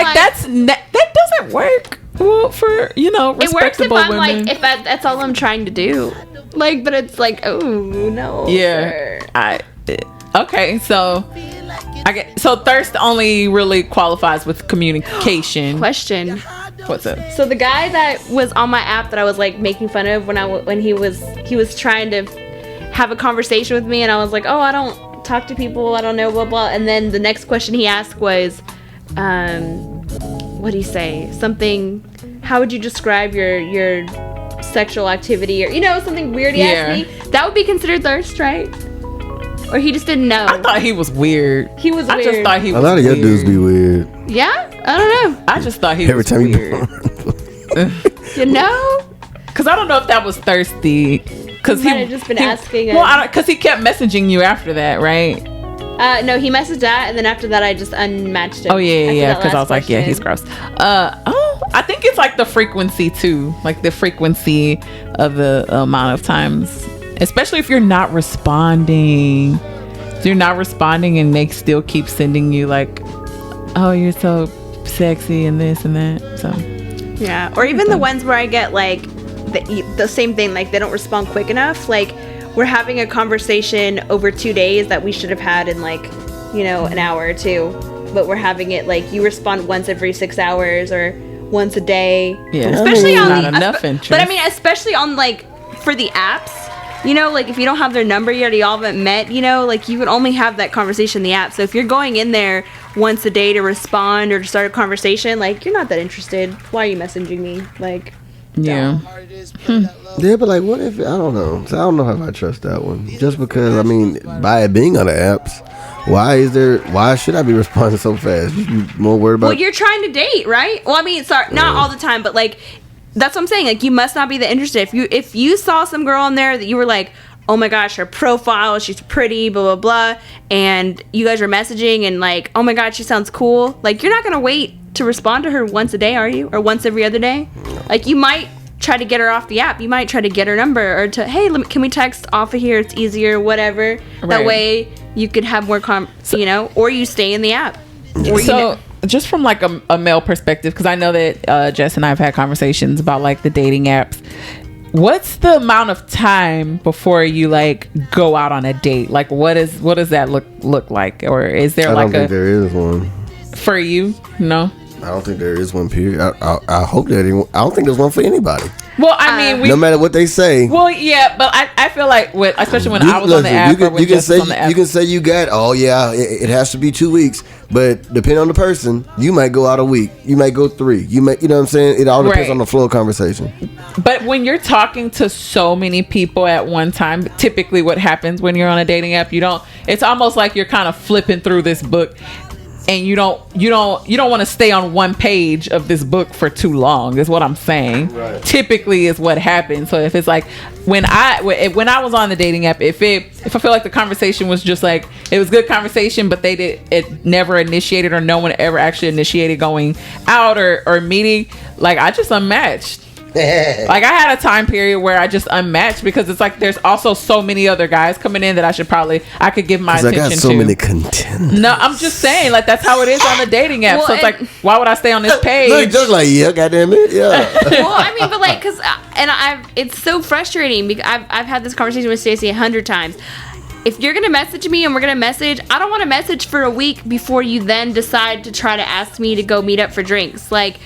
that doesn't work. Well, for respectable it works if I'm women. If that's all I'm trying to do, but it's oh no. Yeah, okay, so so thirst only really qualifies with communication. Question. What's up? So the guy that was on my app that I was making fun of when he was trying to have a conversation with me, and I was oh, I don't talk to people, I don't know, blah blah. And then the next question he asked was, what did he say? Something. How would you describe your sexual activity, or something weird he asked me? That would be considered thirst, right? Or he just didn't know. I thought he was weird. He was weird. I just thought he was weird. A lot of your dudes be weird. Yeah? I don't know. I just thought he was weird. Because I don't know if that was thirsty. Because he had just been asking. Well, because he kept messaging you after that, right? No, he messaged that, and then after that, I just unmatched him. Oh yeah, because I was yeah, he's gross. I think it's the frequency too, the frequency of the amount of times, especially if you're not responding. If you're not responding, and they still keep sending you oh, you're so sexy and this and that. So yeah, or even the ones where I get the same thing, they don't respond quick enough, we're having a conversation over 2 days that we should have had in an hour or two, but we're having it you respond once every 6 hours or once a day. Yeah, especially on not enough interest. But I mean, especially on for the apps, if you don't have their number yet, or y'all haven't met, you can only have that conversation in the app. So if you're going in there once a day to respond or to start a conversation, you're not that interested. Why are you messaging me? Yeah. Yeah, but what if, I don't know. So I don't know if I trust that one. Just because, I mean, by it being on the apps, why should I be responding so fast? You more worried about... Well, you're trying to date, right? Well, I mean, sorry, not all the time, but that's what I'm saying. You must not be that interested. If you saw some girl in there that you were oh my gosh, her profile, she's pretty, blah, blah, blah, and you guys are messaging and oh my god, she sounds cool, you're not going to wait to respond to her once a day, are you? Or once every other day? You might try to get her off the app. You might try to get her number, or hey, can we text off of here? It's easier, whatever. Right. That way you could have more or you stay in the app. just from like a male perspective, because I know that Jess and I have had conversations about like the dating apps. What's the amount of time before you like go out on a date? Like what does that look like? Or is there I don't think there is one for you? No, I don't think there is one. Period. I hope that I don't think there's one for anybody. Well, I mean, no matter what they say. Well, yeah, but I feel like especially when I was on the app, you can say you got. Oh yeah, it has to be 2 weeks. But depending on the person, you might go out a week. You might go 3. You know what I'm saying? It all depends on the flow of conversation. But when you're talking to so many people at one time, typically what happens when you're on a dating app, it's almost like you're kind of flipping through this book. And you don't want to stay on one page of this book for too long is what I'm saying. Right. Typically is what happens. So if it's like when I was on the dating app, if I feel like the conversation was just like it was good conversation, but it never initiated or no one ever actually initiated going out or meeting, like I just unmatched. Like I had a time period where I just unmatched because it's like there's also so many other guys coming in that I could give my attention to. I got so many contenders. No, I'm just saying like that's how it is on the dating app. Well, so it's like why would I stay on this page? Look, just like goddamn it, yeah. Well, I mean, but like, cause it's so frustrating because I've had this conversation with Stacey 100 times. If you're gonna message me and we're gonna message, I don't want to message for a week before you then decide to try to ask me to go meet up for drinks. Like,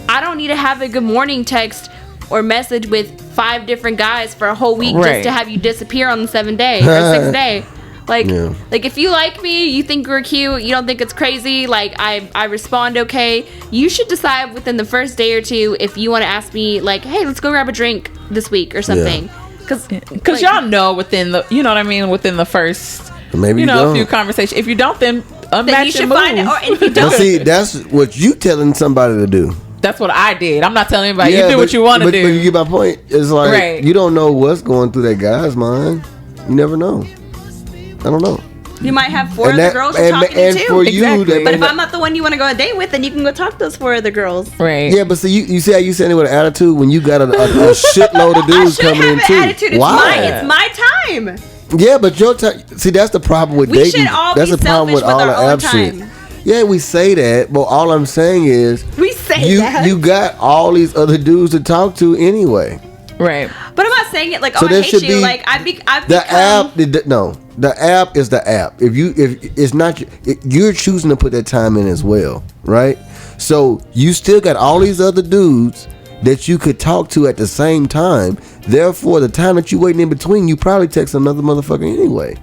I don't need to have a good morning text or message with 5 different guys for a whole week just to have you disappear on the 7th day or 6th day. Like, like if you like me, you think we're cute, you don't think it's crazy, like I respond okay, you should decide within the first day or 2 if you want to ask me like, hey, let's go grab a drink this week or something. Because like, y'all know within the, you know what I mean, within the first, maybe a few conversations. If you don't, then unmatch your moves. Find it, or if you don't, see, that's what you telling somebody to do. That's what I did. I'm not telling anybody. You do what you want to do. But you get my point. It's like you don't know what's going through that guy's mind. You never know. I don't know. You might have 4 other girls you're talking to too. For you, but if I'm not the one you want to go on a date with, then you can go talk to those 4 other girls. Right. Yeah, but see, you see how you saying it with an attitude when you got a shitload of dudes coming in too. Attitude. It's my time. Yeah, but your time. See, that's the problem with dating. We should all that's be the problem with all the app shit. Yeah, we say that, but all I'm saying is we say that you got all these other dudes to talk to anyway. Right. But I'm not saying it like, oh, I hate you. Like I've the app. The app is the app. If it's not, you're choosing to put that time in as well, right? So you still got all these other dudes that you could talk to at the same time. Therefore, the time that you waiting in between, you probably text another motherfucker anyway.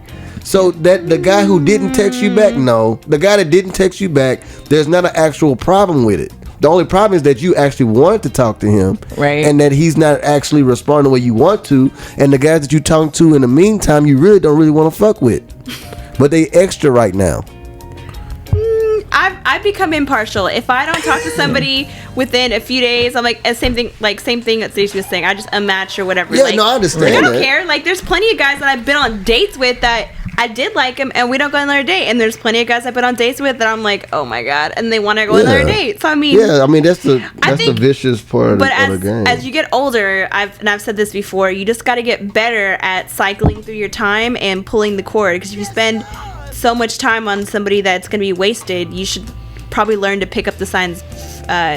So that the guy who didn't text you back, the guy that didn't text you back, there's not an actual problem with it. The only problem is that you actually wanted to talk to him, right? And that he's not actually responding the way you want to. And the guys that you talk to in the meantime, you really don't really want to fuck with, but they extra right now. I've become impartial. If I don't talk to somebody within a few days, I'm like, same thing that Stacey was saying. I just unmatch or whatever. Yeah, like, no, I understand. Like, I don't care. Like, there's plenty of guys that I've been on dates with that I did like him, and we don't go on another date. And there's plenty of guys I've been on dates with that I'm like, oh my god, and they want to go on another date. So I mean, that's the vicious part of the game. As you get older, I've said this before, you just got to get better at cycling through your time and pulling the cord. Because if you spend so much time on somebody that's going to be wasted, you should probably learn to pick up the signs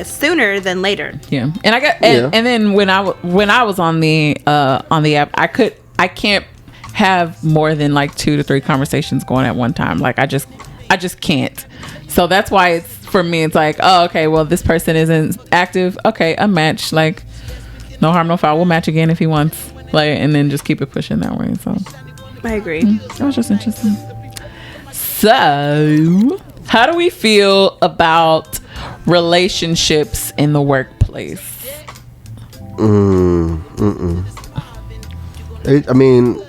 sooner than later. Yeah, and and then when I was on the app, I can't have more than like 2 to 3 conversations going at one time. Like I just can't. So that's why it's, for me, it's like, oh, okay, well, this person isn't active. Okay, a match. Like, no harm, no foul. We'll match again if he wants. Like, and then just keep it pushing that way. So I agree. That was just interesting. So, how do we feel about relationships in the workplace? I mean,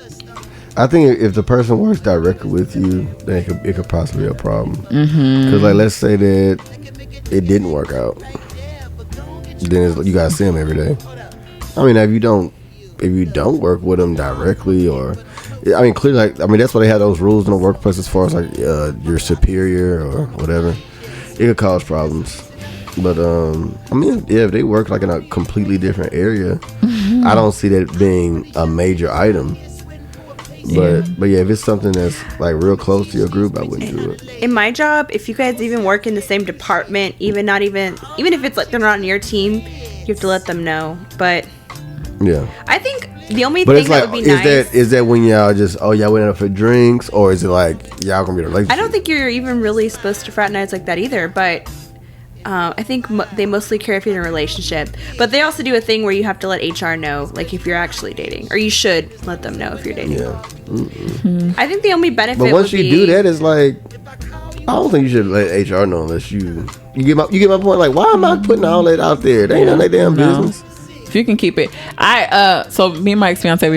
I think if the person works directly with you, then it could possibly be a problem. Because like, let's say that it didn't work out, then you gotta see them every day. I mean, if you don't work with them directly, or I mean, clearly, like, I mean, that's why they have those rules in the workplace as far as like your superior or whatever. It could cause problems. But I mean, if they work like in a completely different area, I don't see that being a major item. But yeah, if it's something that's like real close to your group, I wouldn't do it. In my job, if you guys even work in the same department, even if it's like they're not on your team, you have to let them know. But yeah, I think the only thing that would be nice is that when y'all just y'all went out for drinks, or is it like y'all gonna be in a relationship? I don't think you're even really supposed to fraternize like that either, but I think they mostly care if you're in a relationship. But they also do a thing where you have to let HR know, like, if you're actually dating, or you should let them know if you're dating. Yeah. I think the only benefit. But once you do that, it's like, I don't think you should let HR know unless you get my point. Like, why am I putting all that out there? They ain't none of their damn business. If you can keep it, so me and my ex-fiance,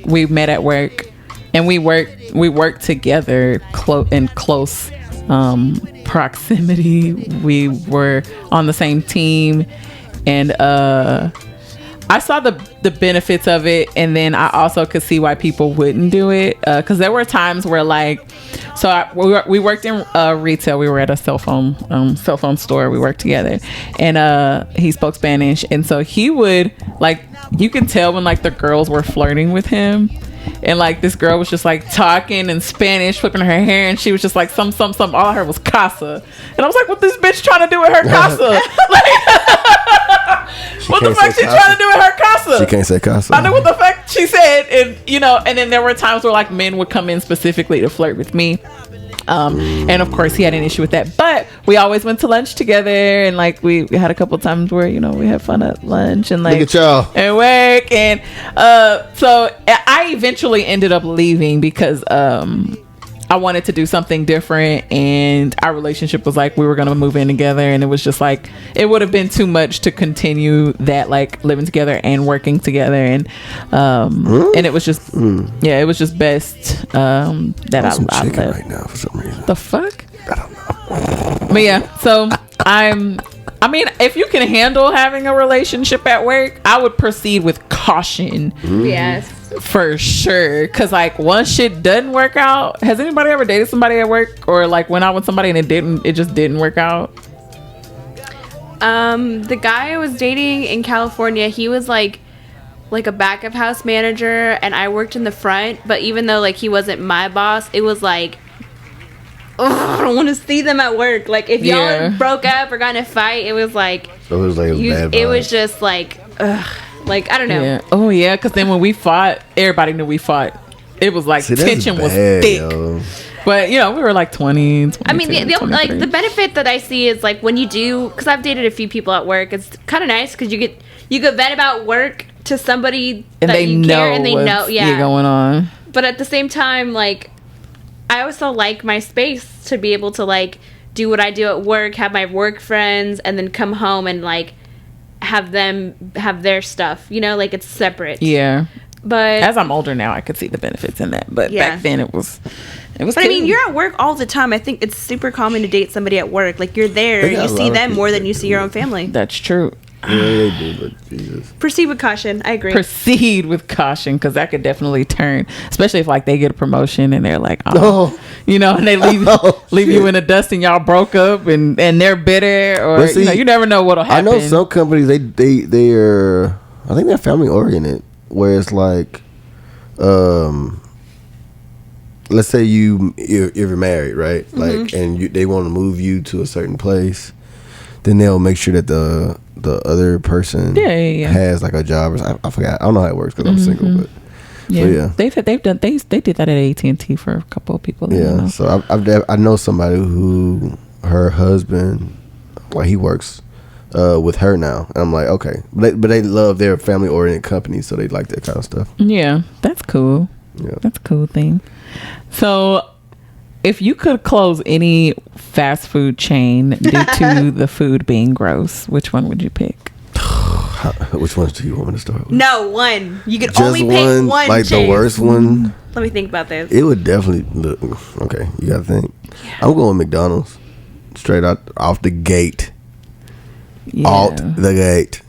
we met at work, and we worked together in close proximity. We were on the same team, and I saw the benefits of it, and then I also could see why people wouldn't do it, because there were times where we worked in retail. We were at a cell phone store. We worked together, and he spoke Spanish, and so he would, like, you can tell when like the girls were flirting with him. And like this girl was just like talking in Spanish, flipping her hair, and she was just like some. All I heard was casa, and I was like, "What this bitch trying to do with her casa? Like, what the fuck she trying to do with her casa? She can't say casa. I know what the fuck she said, and and then there were times where like men would come in specifically to flirt with me. And of course he had an issue with that, but we always went to lunch together, and like we had a couple times where we had fun at lunch and like look at y'all and work, and so I eventually ended up leaving because I wanted to do something different, and our relationship was like we were gonna move in together, and it was just like it would have been too much to continue that, like living together and working together, and and it was just it was just best that I left right now for some reason. The fuck? I don't know. But yeah, so I mean, if you can handle having a relationship at work, I would proceed with caution. Yes. For sure. Because like once shit doesn't work out, has anybody ever dated somebody at work, or like went out with somebody and it just didn't work out? The guy I was dating in California, he was like a back of house manager, and I worked in the front, but even though like he wasn't my boss, it was like, I don't want to see them at work. Like if y'all broke up or got in a fight, it was like, so it was like it was just like, like I don't know. Yeah. Oh yeah, because then when we fought, everybody knew we fought. It was like tension was thick. Yo. But we were like 20. I mean, the benefit that I see is like when you do, because I've dated a few people at work. It's kind of nice because you could vent about work to somebody and that you care, and they know going on. But at the same time, like I also like my space to be able to like do what I do at work, have my work friends, and then come home and like have them have their stuff, like it's separate. Yeah. But as I'm older now, I could see the benefits in that. But back then it was but I mean, you're at work all the time. I think it's super common to date somebody at work. Like you're there, you see them more than you see your own family. That's true. Yeah, they do, but Jesus. Proceed with caution. I agree. Proceed with caution, because that could definitely turn, especially if like they get a promotion and they're like, and they leave you in the dust, and y'all broke up, and they're bitter, or you never know what'll happen. I know some companies they are, I think they're family oriented, where it's like, let's say you're married, right? Mm-hmm. Like, and they want to move you to a certain place, then they'll make sure that the other person has like a job or something. I forgot. I don't know how it works because I'm single, but yeah. They did that at AT&T for a couple of people. Yeah, so I know somebody who her husband, well, he works with her now, and I'm like, okay, but they love their family oriented company, so they like that kind of stuff. Yeah, that's cool. Yeah, that's a cool thing. So, if you could close any fast food chain due to the food being gross, which one would you pick? Which ones do you want me to start with? No, one. You could just only pick one. Like chain. The worst one. Let me think about this. It would definitely look okay. You gotta think. Yeah. I'm going McDonald's, straight out off the gate. Yeah. Off the gate.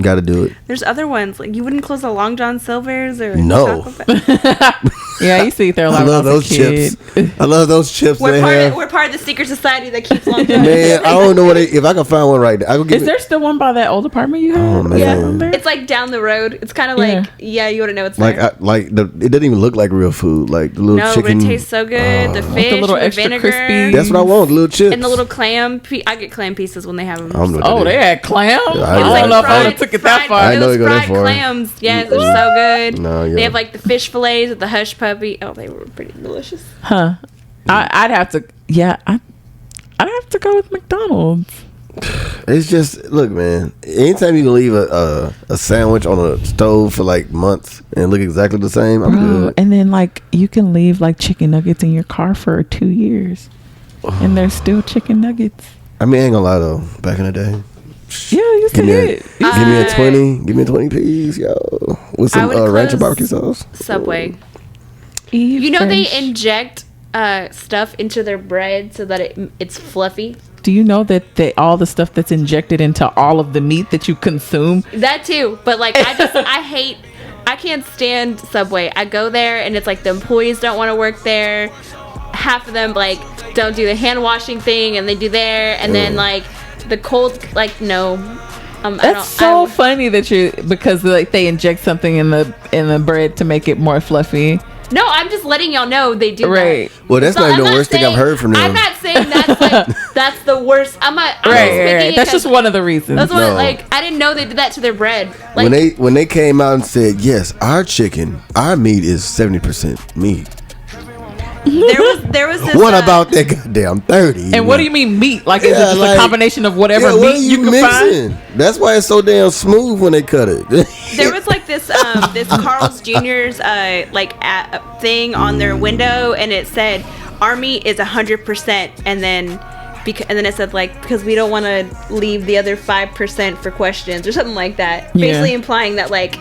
Got to do it. There's other ones like you wouldn't close a Long John Silver's or no. Yeah, I used to eat there a lot. I love those chips. I love those chips. We're part of the secret society that keeps long. Man, I don't know if I can find one right now. I Is there still one by that old apartment you had? Oh, man. Yeah, it's like down the road. It's kind of like you wouldn't know it's like there. It doesn't even look like real food. Like the little chicken. But it tastes so good. The fish, the little the extra vinegar. crispy. That's what I want. The little chips and the little clam. I get clam pieces when they have them. They had clam. I don't know if I took it that far. I know you go fried that far. clams. Yes, they're so good. No, yeah. They have like the fish fillets with the hush puppy. Oh, they were pretty delicious. Huh? I'd have to. Yeah, I'd have to go with McDonald's. It's just look, man. Anytime you can leave a sandwich on a stove for like months and look exactly the same, I'm good. And then like you can leave like chicken nuggets in your car for 2 years, and there's still chicken nuggets. I mean, I ain't gonna lie though. Back in the day, yeah, you used to hit. Give me a 20. Give me a 20 piece, yo, with some ranch barbecue sauce. Subway. You know they inject stuff into their bread so that it's fluffy. Do you know that all the stuff that's injected into all of the meat that you consume? That too, but like I can't stand Subway. I go there and it's like the employees don't want to work there. Half of them like don't do the hand washing thing, and they do there, and then like the cold like no. That's so funny that because like they inject something in the bread to make it more fluffy. No, I'm just letting y'all know they do that. Well, that's not even the worst thing I've heard from them. I'm not saying that's like that's the worst. I'm right. That's just one of the reasons. That's what like I didn't know they did that to their bread. Like, when they came out and said, yes, our meat is 70% meat. There was this. What about that goddamn 30? And what do you mean meat? Like is it just a combination of whatever meat you can find? That's why it's so damn smooth when they cut it. There was like this Carl's Jr.'s thing on their window, and it said our meat is 100%, and then it said like because we don't want to leave the other 5% for questions or something like that. Basically implying that like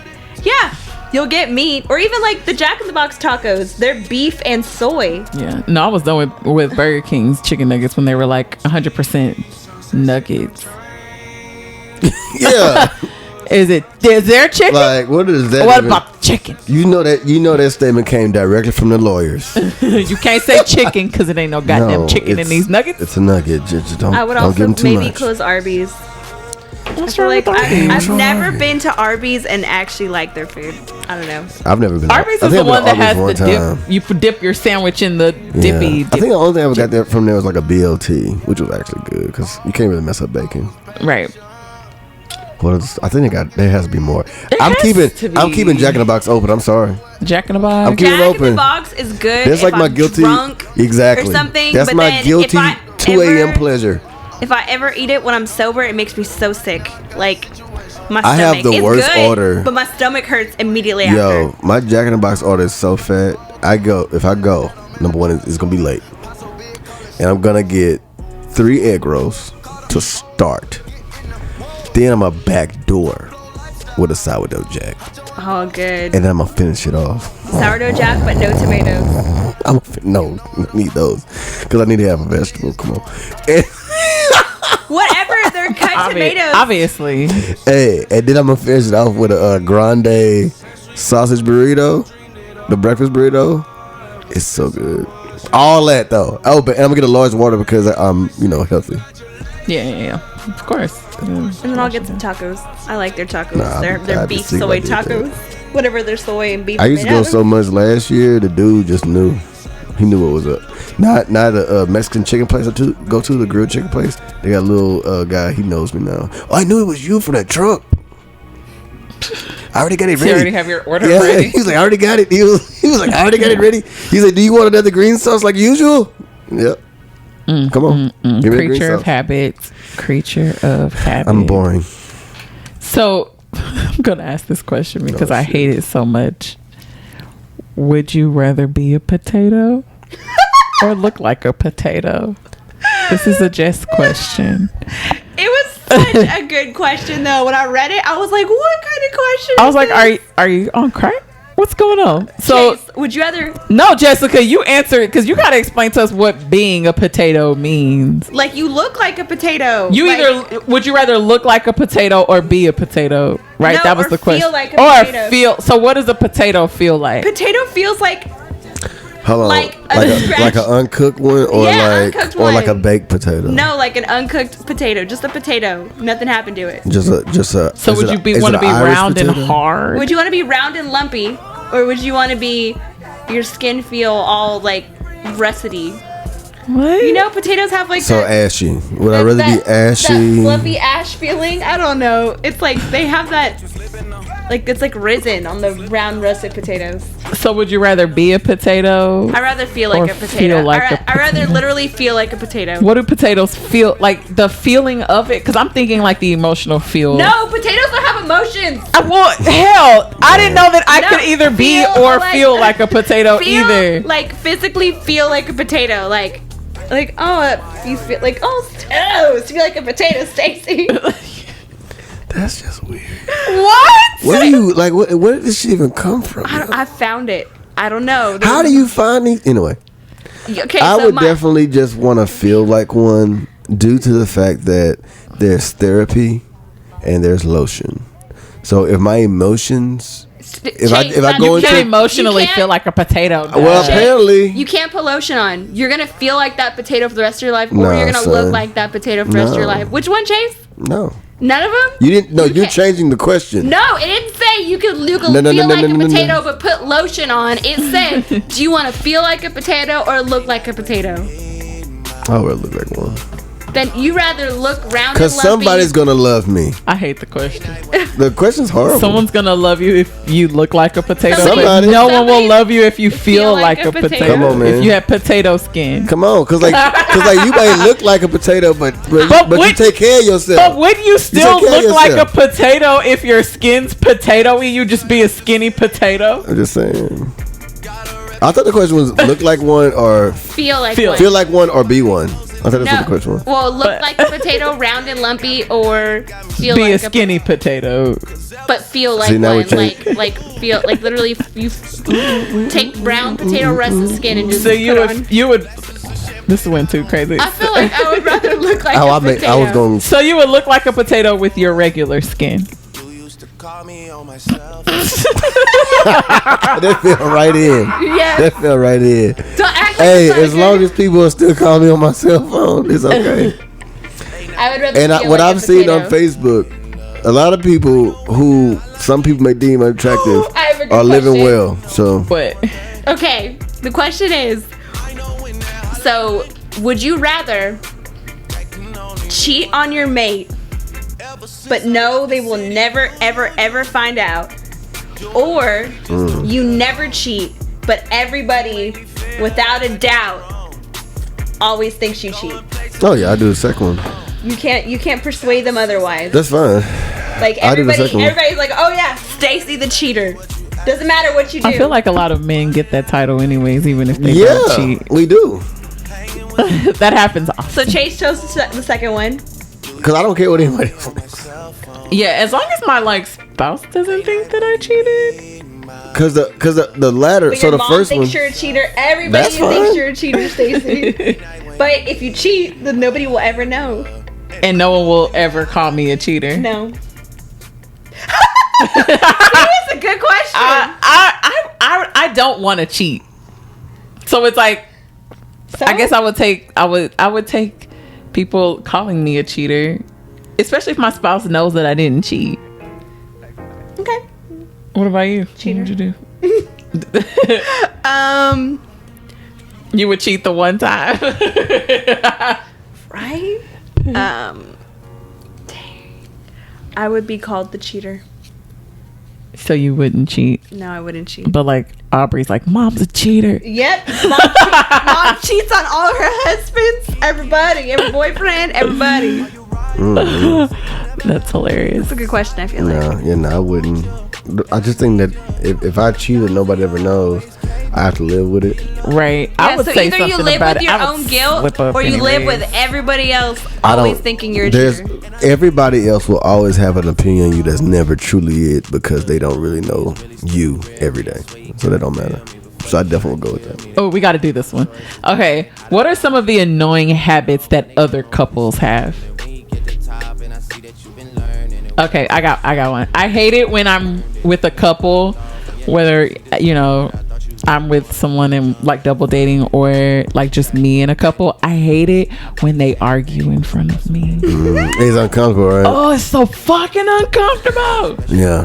you'll get meat, or even like the Jack in the Box tacos. They're beef and soy. Yeah. No, I was done with Burger King's chicken nuggets when they were like 100% nuggets. Yeah. Is there chicken? Like, what is that? What about chicken? You know that statement came directly from the lawyers. You can't say chicken because it ain't no goddamn chicken in these nuggets. It's a nugget. Just don't. I would don't also give them too maybe much. close Arby's. What's wrong with I've Arby's? never been to Arby's and actually like their food. I don't know. I've never been. Arby's is the one that has the dip. You dip your sandwich in the dippy. I think the only thing I ever got there from there was like a BLT, which was actually good because you can't really mess up bacon. Right. I think there has to be more. I'm keeping Jack in the Box open. I'm sorry. Jack in the Box. I'm keeping it open. Jack in the Box is good. That's like my guilty drunk exactly. or something. That's my guilty 2 a.m. pleasure. If I ever eat it when I'm sober, it makes me so sick. Like my stomach. I have the worst order, but my stomach hurts immediately after. Yo, my Jack in the Box order is so fat. If I go, number one, it's gonna be late, and I'm gonna get 3 egg rolls to start. Then I'm gonna back door with a sourdough jack. Oh, good. And then I'm gonna finish it off. Sourdough jack, but no tomatoes. No, I need those because I need to have a vegetable. Come on. Whatever, they're cut tomatoes. Obviously. Hey, and then I'm gonna finish it off with a grande sausage burrito, the breakfast burrito. It's so good. All that though. Oh, but I'm gonna get a large water because I'm, healthy. Yeah. Of course. And then I'll get some tacos. I like their tacos. They're beef soy tacos. Whatever their soy and beef. I used to go so much last year. The dude just knew. He knew what was up. Not a Mexican chicken place I go to, the grilled chicken place. They got a little guy. He knows me now. Oh, I knew it was you from that truck. I already got it ready. You already have your order ready? He's like, I already got it. He was like, I already got it ready. He's like, do you want another green sauce like usual? Yep. Come on. Give me Creature of habits. Creature of habits. I'm boring. So I'm going to ask this question because I hate it so much. Would you rather be a potato or look like a potato? This is a Jess question. It was such a good question though. When I read it, I was like, what kind of question I was like, are you on crack? What's going on? So Chase, would you rather? No, Jessica, you answer it because you got to explain to us what being a potato means. Like you look like a potato. Would you rather look like a potato or be a potato? Right, no, that was the question. Feel like a potato. So what does a potato feel like? Potato feels like Hold on. Like an uncooked one, or uncooked one. like a baked potato. No, like an uncooked potato, just a potato. Nothing happened to it. Just a. So would you want to be round and hard? Would you want to be round and lumpy, or would you want to be your skin feel all like russety? What? You know, potatoes have like ashy. Would I rather be ashy? That fluffy ash feeling. I don't know. It's like they have that. Like it's like risen on the round russet potatoes. So would you rather be a potato? I'd rather feel like a potato. I'd rather literally feel like a potato. What do potatoes feel like? The feeling of it? Because I'm thinking like the emotional feel. No, potatoes don't have emotions. I didn't know that I could either be or feel like a potato either. Like physically feel like a potato. Like you feel like toast. Feel like a potato, Stacey. That's just weird. What? What do you like? Where did this shit even come from? I found it. I don't know. How do you find these? Anyway, okay, I would definitely just want to feel like one due to the fact that there's therapy and there's lotion. So if my emotions, if I go into emotionally feel like a potato. Well, apparently you can't put lotion on. You're gonna feel like that potato for the rest of your life, or you're gonna look like that potato for the rest of your life. Which one, Chase? No. None of them? You didn't. No, you're changing the question. No, it didn't say you could feel like a potato but put lotion on. It said, do you want to feel like a potato or look like a potato? I would look like one. Then you rather look round and lumpy. Because somebody's gonna love me. I hate the question. The question's horrible. Someone's gonna love you if you look like a potato. Somebody. No one will love you if you feel like a potato. Come on, man. If you have potato skin. Come on, cause you may look like a potato, but you take care of yourself. But would you still look like a potato if your skin's potatoey? You just be a skinny potato. I'm just saying. I thought the question was look like one or feel like one or be one. I thought that's what the question was. Well, look like a potato, round and lumpy, or feel be like a skinny potato. But feel like one, like feel like literally you take brown potato russet skin and just so you would. This went too crazy. I feel like I would rather look like a potato. I was going. So you would look like a potato with your regular skin. That fell right in. Yeah. That fell right in. Don't act like hey, as long as people are still calling me on my cell phone, it's okay. I would rather. And what I've seen on Facebook, a lot of people who some people may deem unattractive are living well. So. What? Okay. The question is. So, would you rather cheat on your mate, but no, they will never, ever, ever find out, or you never cheat, but everybody, without a doubt, always thinks you cheat? Oh yeah, I do the second one. You can't persuade them otherwise. That's fine. Like everybody's like, oh yeah, Stacey the cheater. Doesn't matter what you do. I feel like a lot of men get that title anyways, even if they don't cheat. We do. That happens often. So Chase chose the second one. Because I don't care what anybody else thinks. Yeah, as long as my spouse doesn't think that I cheated. Because the latter, but so the first one. Your mom thinks you're a cheater. Everybody thinks you're a cheater, Stacey. But if you cheat, then nobody will ever know. And no one will ever call me a cheater. No. That's a good question. I don't want to cheat. So it's like, so? I guess I would take people calling me a cheater, especially if my spouse knows that I didn't cheat. Okay. What about you? Cheater. What would you do? You would cheat the one time. Right? Dang. I would be called the cheater. So you wouldn't cheat? No, I wouldn't cheat. But Aubrey's like, mom's a cheater. Yep. Mom cheats on all her husbands, everybody, every boyfriend, everybody. That's hilarious. That's a good question, I feel like. No, I wouldn't. I just think that if I cheated, nobody ever knows. I have to live with it. Right. Yeah, I would say either you live with your own guilt or you live with everybody else always thinking you're a cheater. Everybody else will always have an opinion on you that's never truly it because they don't really know you every day. So that don't matter. So I definitely will go with that. Oh, we got to do this one. Okay. What are some of the annoying habits that other couples have? Okay, I got one. I hate it when I'm with a couple, whether, I'm with someone and like double dating or like just me and a couple, I hate it when they argue in front of me. It's uncomfortable, right? Oh, it's so fucking uncomfortable. Yeah.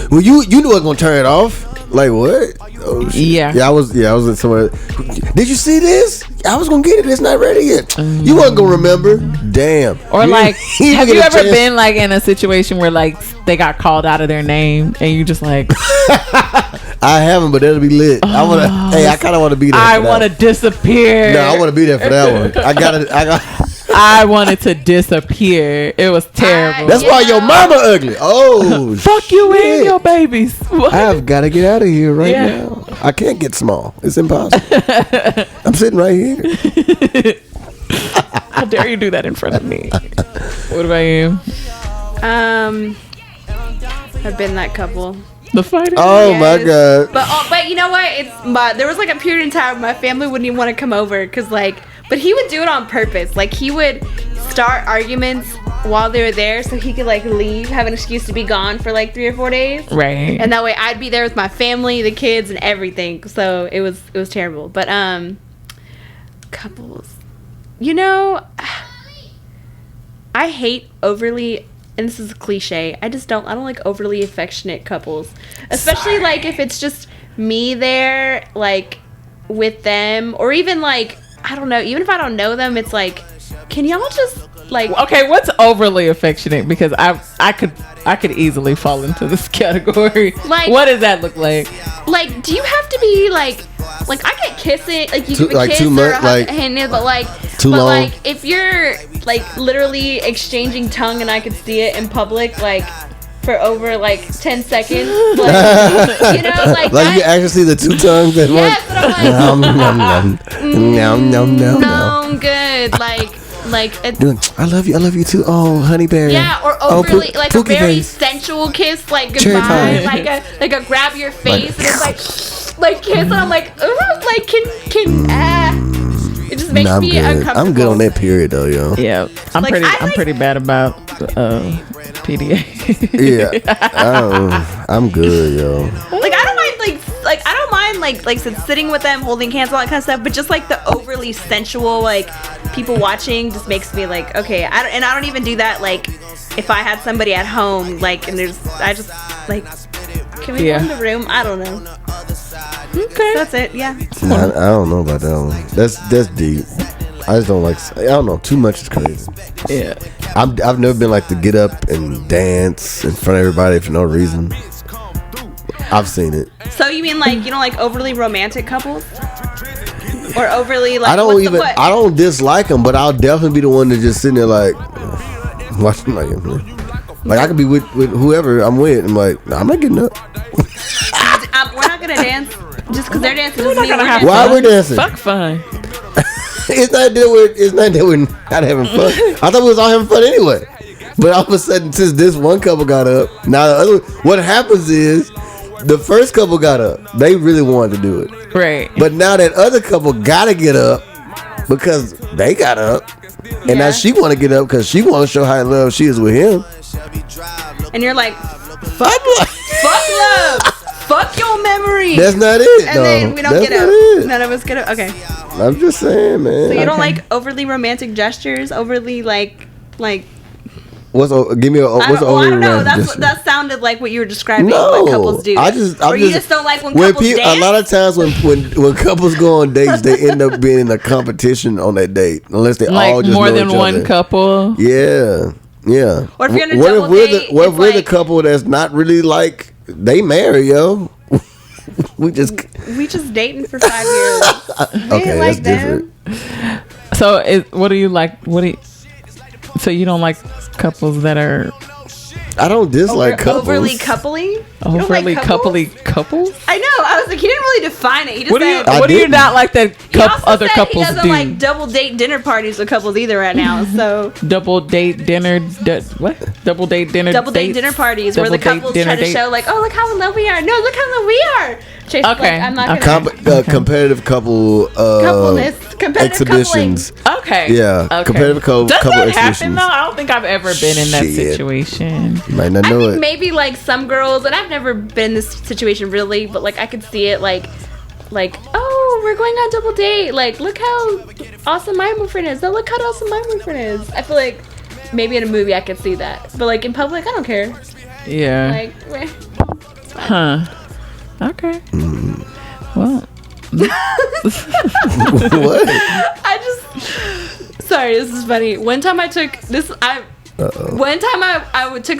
Well, you knew I was gonna turn it off. Like what? Oh shit. Yeah. I was in somewhere. Did you see this? I was gonna get it. It's not ready yet. You wasn't gonna remember. Damn. Or like, have you ever been like in a situation where like they got called out of their name and you just like I haven't, but that'll be lit. I kind of want to be there. I want to disappear. No, I want to be there for that one. I wanted to disappear. It was terrible. That's why your mama ugly. Oh, fuck you and your babies. What? I've got to get out of here now. I can't get small. It's impossible. I'm sitting right here. How dare you do that in front of me? What about you? I've been that couple. The fighter. Oh my god. But you know what? There was like a period in time my family wouldn't even want to come over because but he would do it on purpose. Like he would start arguments while they were there so he could like leave, have an excuse to be gone for like 3 or 4 days. Right. And that way I'd be there with my family, the kids, and everything. So it was terrible. But couples, you know, I hate overly. And this is a cliche. I don't like overly affectionate couples. Especially like if it's just me there, like with them, or even like, I don't know, even if I don't know them, it's like, can y'all just like, okay, what's overly affectionate? Because I could easily fall into this category. Like, what does that look like? Like, do you have to be like I get kissing, like you give a like kiss too much, or a like hand, but like too long. Like if you're like literally exchanging tongue and I could see it in public, like for over like 10 seconds, like, you know, like that, you actually see the two tongues at once. Yes, but I'm like, no, good, like I love you too. Oh, honey bear. Yeah, or overly like a very face. sensual kiss, like goodbye, like a grab your face, and it's like kiss, and I'm like, ooh, like can it just makes me uncomfortable. I'm good on that period though, yo. Yeah, I'm pretty bad about PDA. Yeah, I'm good, yo. Like I don't mind like sitting with them, holding hands, all that kind of stuff. But just like the overly sensual, like people watching, just makes me like, okay. I don't even do that. Like if I had somebody at home, like, and I just like, can we go in the room? I don't know. Okay, that's it. Yeah. I don't know about that one. That's deep. I just don't like. I don't know. Too much is crazy. Yeah. I've never been like to get up and dance in front of everybody for no reason. I've seen it. So you mean like you don't like overly romantic couples, or overly like? I don't dislike them, but I'll definitely be the one that just sitting there like watching like I could be with whoever I'm with. I'm like, nah, I'm not getting up. We're not gonna dance just because they're dancing. Why are we dancing? Fuck fun. It's not that we're not having fun. I thought we was all having fun anyway. But all of a sudden, since this one couple got up, now the other. What happens is, the first couple got up. They really wanted to do it, right? But now that other couple gotta get up because they got up, and now she want to get up because she want to show how in love she is with him. And you're like, fuck love. Fuck your memory. That's not it. And then we don't get up. None of us get up. Okay. I'm just saying, man. So you don't like overly romantic gestures? Overly like. What's overly romantic gesture? That sounded like what you were describing. What couples do. You just don't like when couples dance. A lot of times when couples go on dates, they end up being in a competition on that date, unless they like all just more know than each one other. Couple. Yeah. Or if you're in a double date, what if we're the couple that's not really like they marry, yo? we just dating for 5 years. Okay, that's different. So what do you like? So you don't like couples that are? I don't dislike couples. Overly coupley? Overly coupley couples? I know. I was like, he didn't really define it. He just what do you not like that other couples do? He doesn't like double date dinner parties with couples either right now. So double date dinner what? Double date dinner parties where the couples try to show like, oh, look how in love we are. No, look how in love we are. Chase, okay. Like, I'm not gonna competitive couple exhibitions. Coupling. Okay. Yeah. Okay. Competitive couple exhibitions. Happen though? I don't think I've ever been in that situation. You might not know it. Maybe like some girls, and I've never been in this situation really, but like I could see it like like, oh, we're going on double date. Like, look how awesome my boyfriend is. Oh, look how awesome my boyfriend is. I feel like maybe in a movie I could see that, but like in public, I don't care. Yeah. Like, huh? Okay. Well. What? Sorry, this is funny. One time I took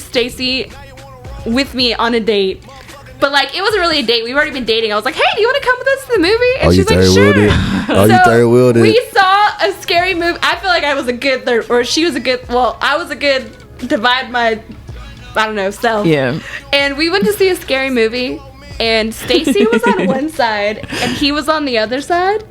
Stacy with me on a date. But like, it wasn't really a date. We've already been dating. I was like, hey, do you want to come with us to the movie? And she's like, sure. You third-wheeled it. We saw a scary movie. I feel like I was a good third, or she was a good, well, I was a good divide my, I don't know, self. Yeah. And we went to see a scary movie, and Stacy was on one side, and he was on the other side.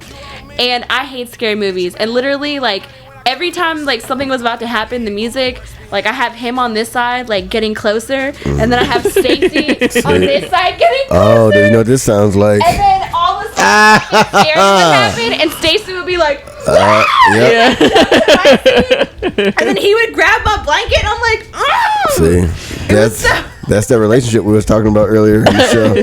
And I hate scary movies. And literally, like, every time like something was about to happen, the music, like I have him on this side, like getting closer, and then I have Stacy on this side getting closer. Oh, do you know what this sounds like? And then all of a sudden, scary would happen, and Stacy would be like, yeah. And then he would grab my blanket, and I'm like, see, that's that relationship we was talking about earlier in the show.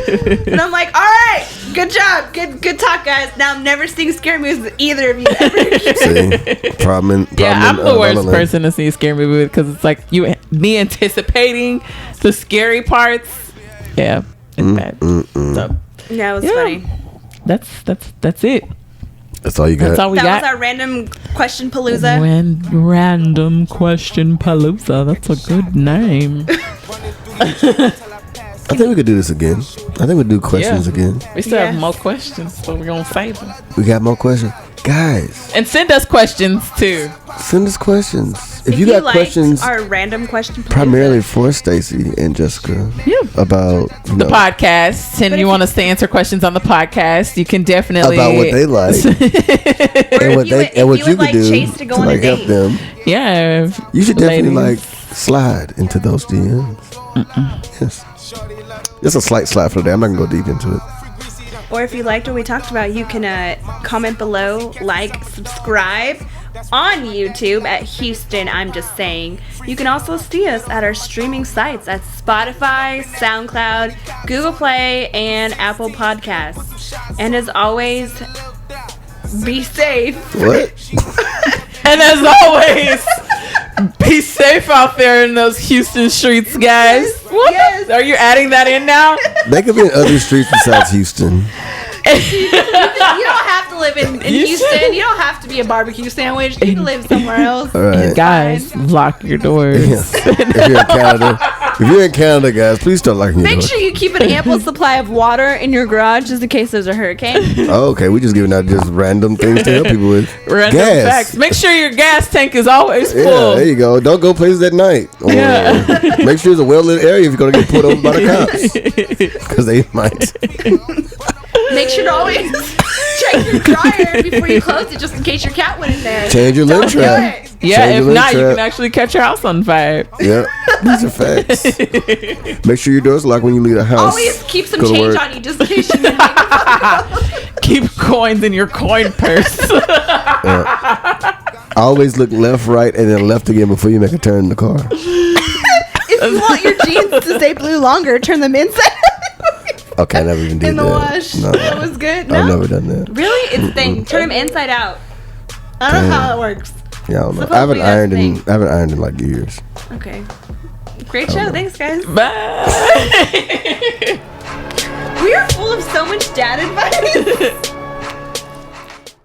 And I'm like, all right, good job, good talk, guys. Now I'm never seeing scary movies with either of you ever. See, problem. I'm the worst person to see a scary movie with, because it's like me anticipating the scary parts. Yeah, it's bad. So, yeah, it was funny. That's it. That's all you got. That's all we got. That was our random question palooza. Random question palooza. That's a good name. I think we could do this again. I think we'll do questions again. We still have more questions, so we're gonna save them. We got more questions, guys. And send us questions too. Send us questions. If you got questions, our random question primarily for Stacy and Jessica, about the podcast, and you want us to answer questions on the podcast, you can definitely about what they like and what you could do Chase to go on like a help date. them. Yeah, you should definitely like slide into those DMs. Yes, just a slight slide for the day. I'm not gonna go deep into it. Or if you liked what we talked about, you can comment below, like, subscribe on YouTube at Houston I'm Just Saying. You can also see us at our streaming sites at Spotify, SoundCloud, Google Play, and Apple Podcasts. And as always, be safe. What? And as always, be safe out there in those Houston streets, guys. Yes. Are you adding that in now? They could be in other streets besides Houston. You don't have to live in Houston. You don't have to be a barbecue sandwich. You can live somewhere else. All right. Guys, lock your doors. Yes. If you're in Canada, guys, please start locking your doors. Make sure you keep an ample supply of water in your garage just in case there's a hurricane. Oh, okay, we just giving out just random things to help people with. Random gas. facts. Make sure your gas tank is always full. Yeah, there you go. Don't go places at night. Or make sure it's a well-lit area if you're going to get pulled over by the cops. Because they might. Make sure to always check your dryer before you close it, just in case your cat went in there. Change your lid trap. Yeah, if not, you can actually catch your house on fire. Yeah, these are facts. Make sure your door's locked when you leave the house. Always keep some change on you, just in case you make Keep coins in your coin purse. Always look left, right, and then left again before you make a turn in the car. If you want your jeans to stay blue longer, turn them inside. Okay, I never even did in the that. wash. No, that was good. No? I've never done that. Really? It's thing. Turn them inside out. I don't know how it works. Yeah, I don't know. I haven't ironed in like years. Okay. Great show. Thanks, guys. Bye. We are full of so much dad advice.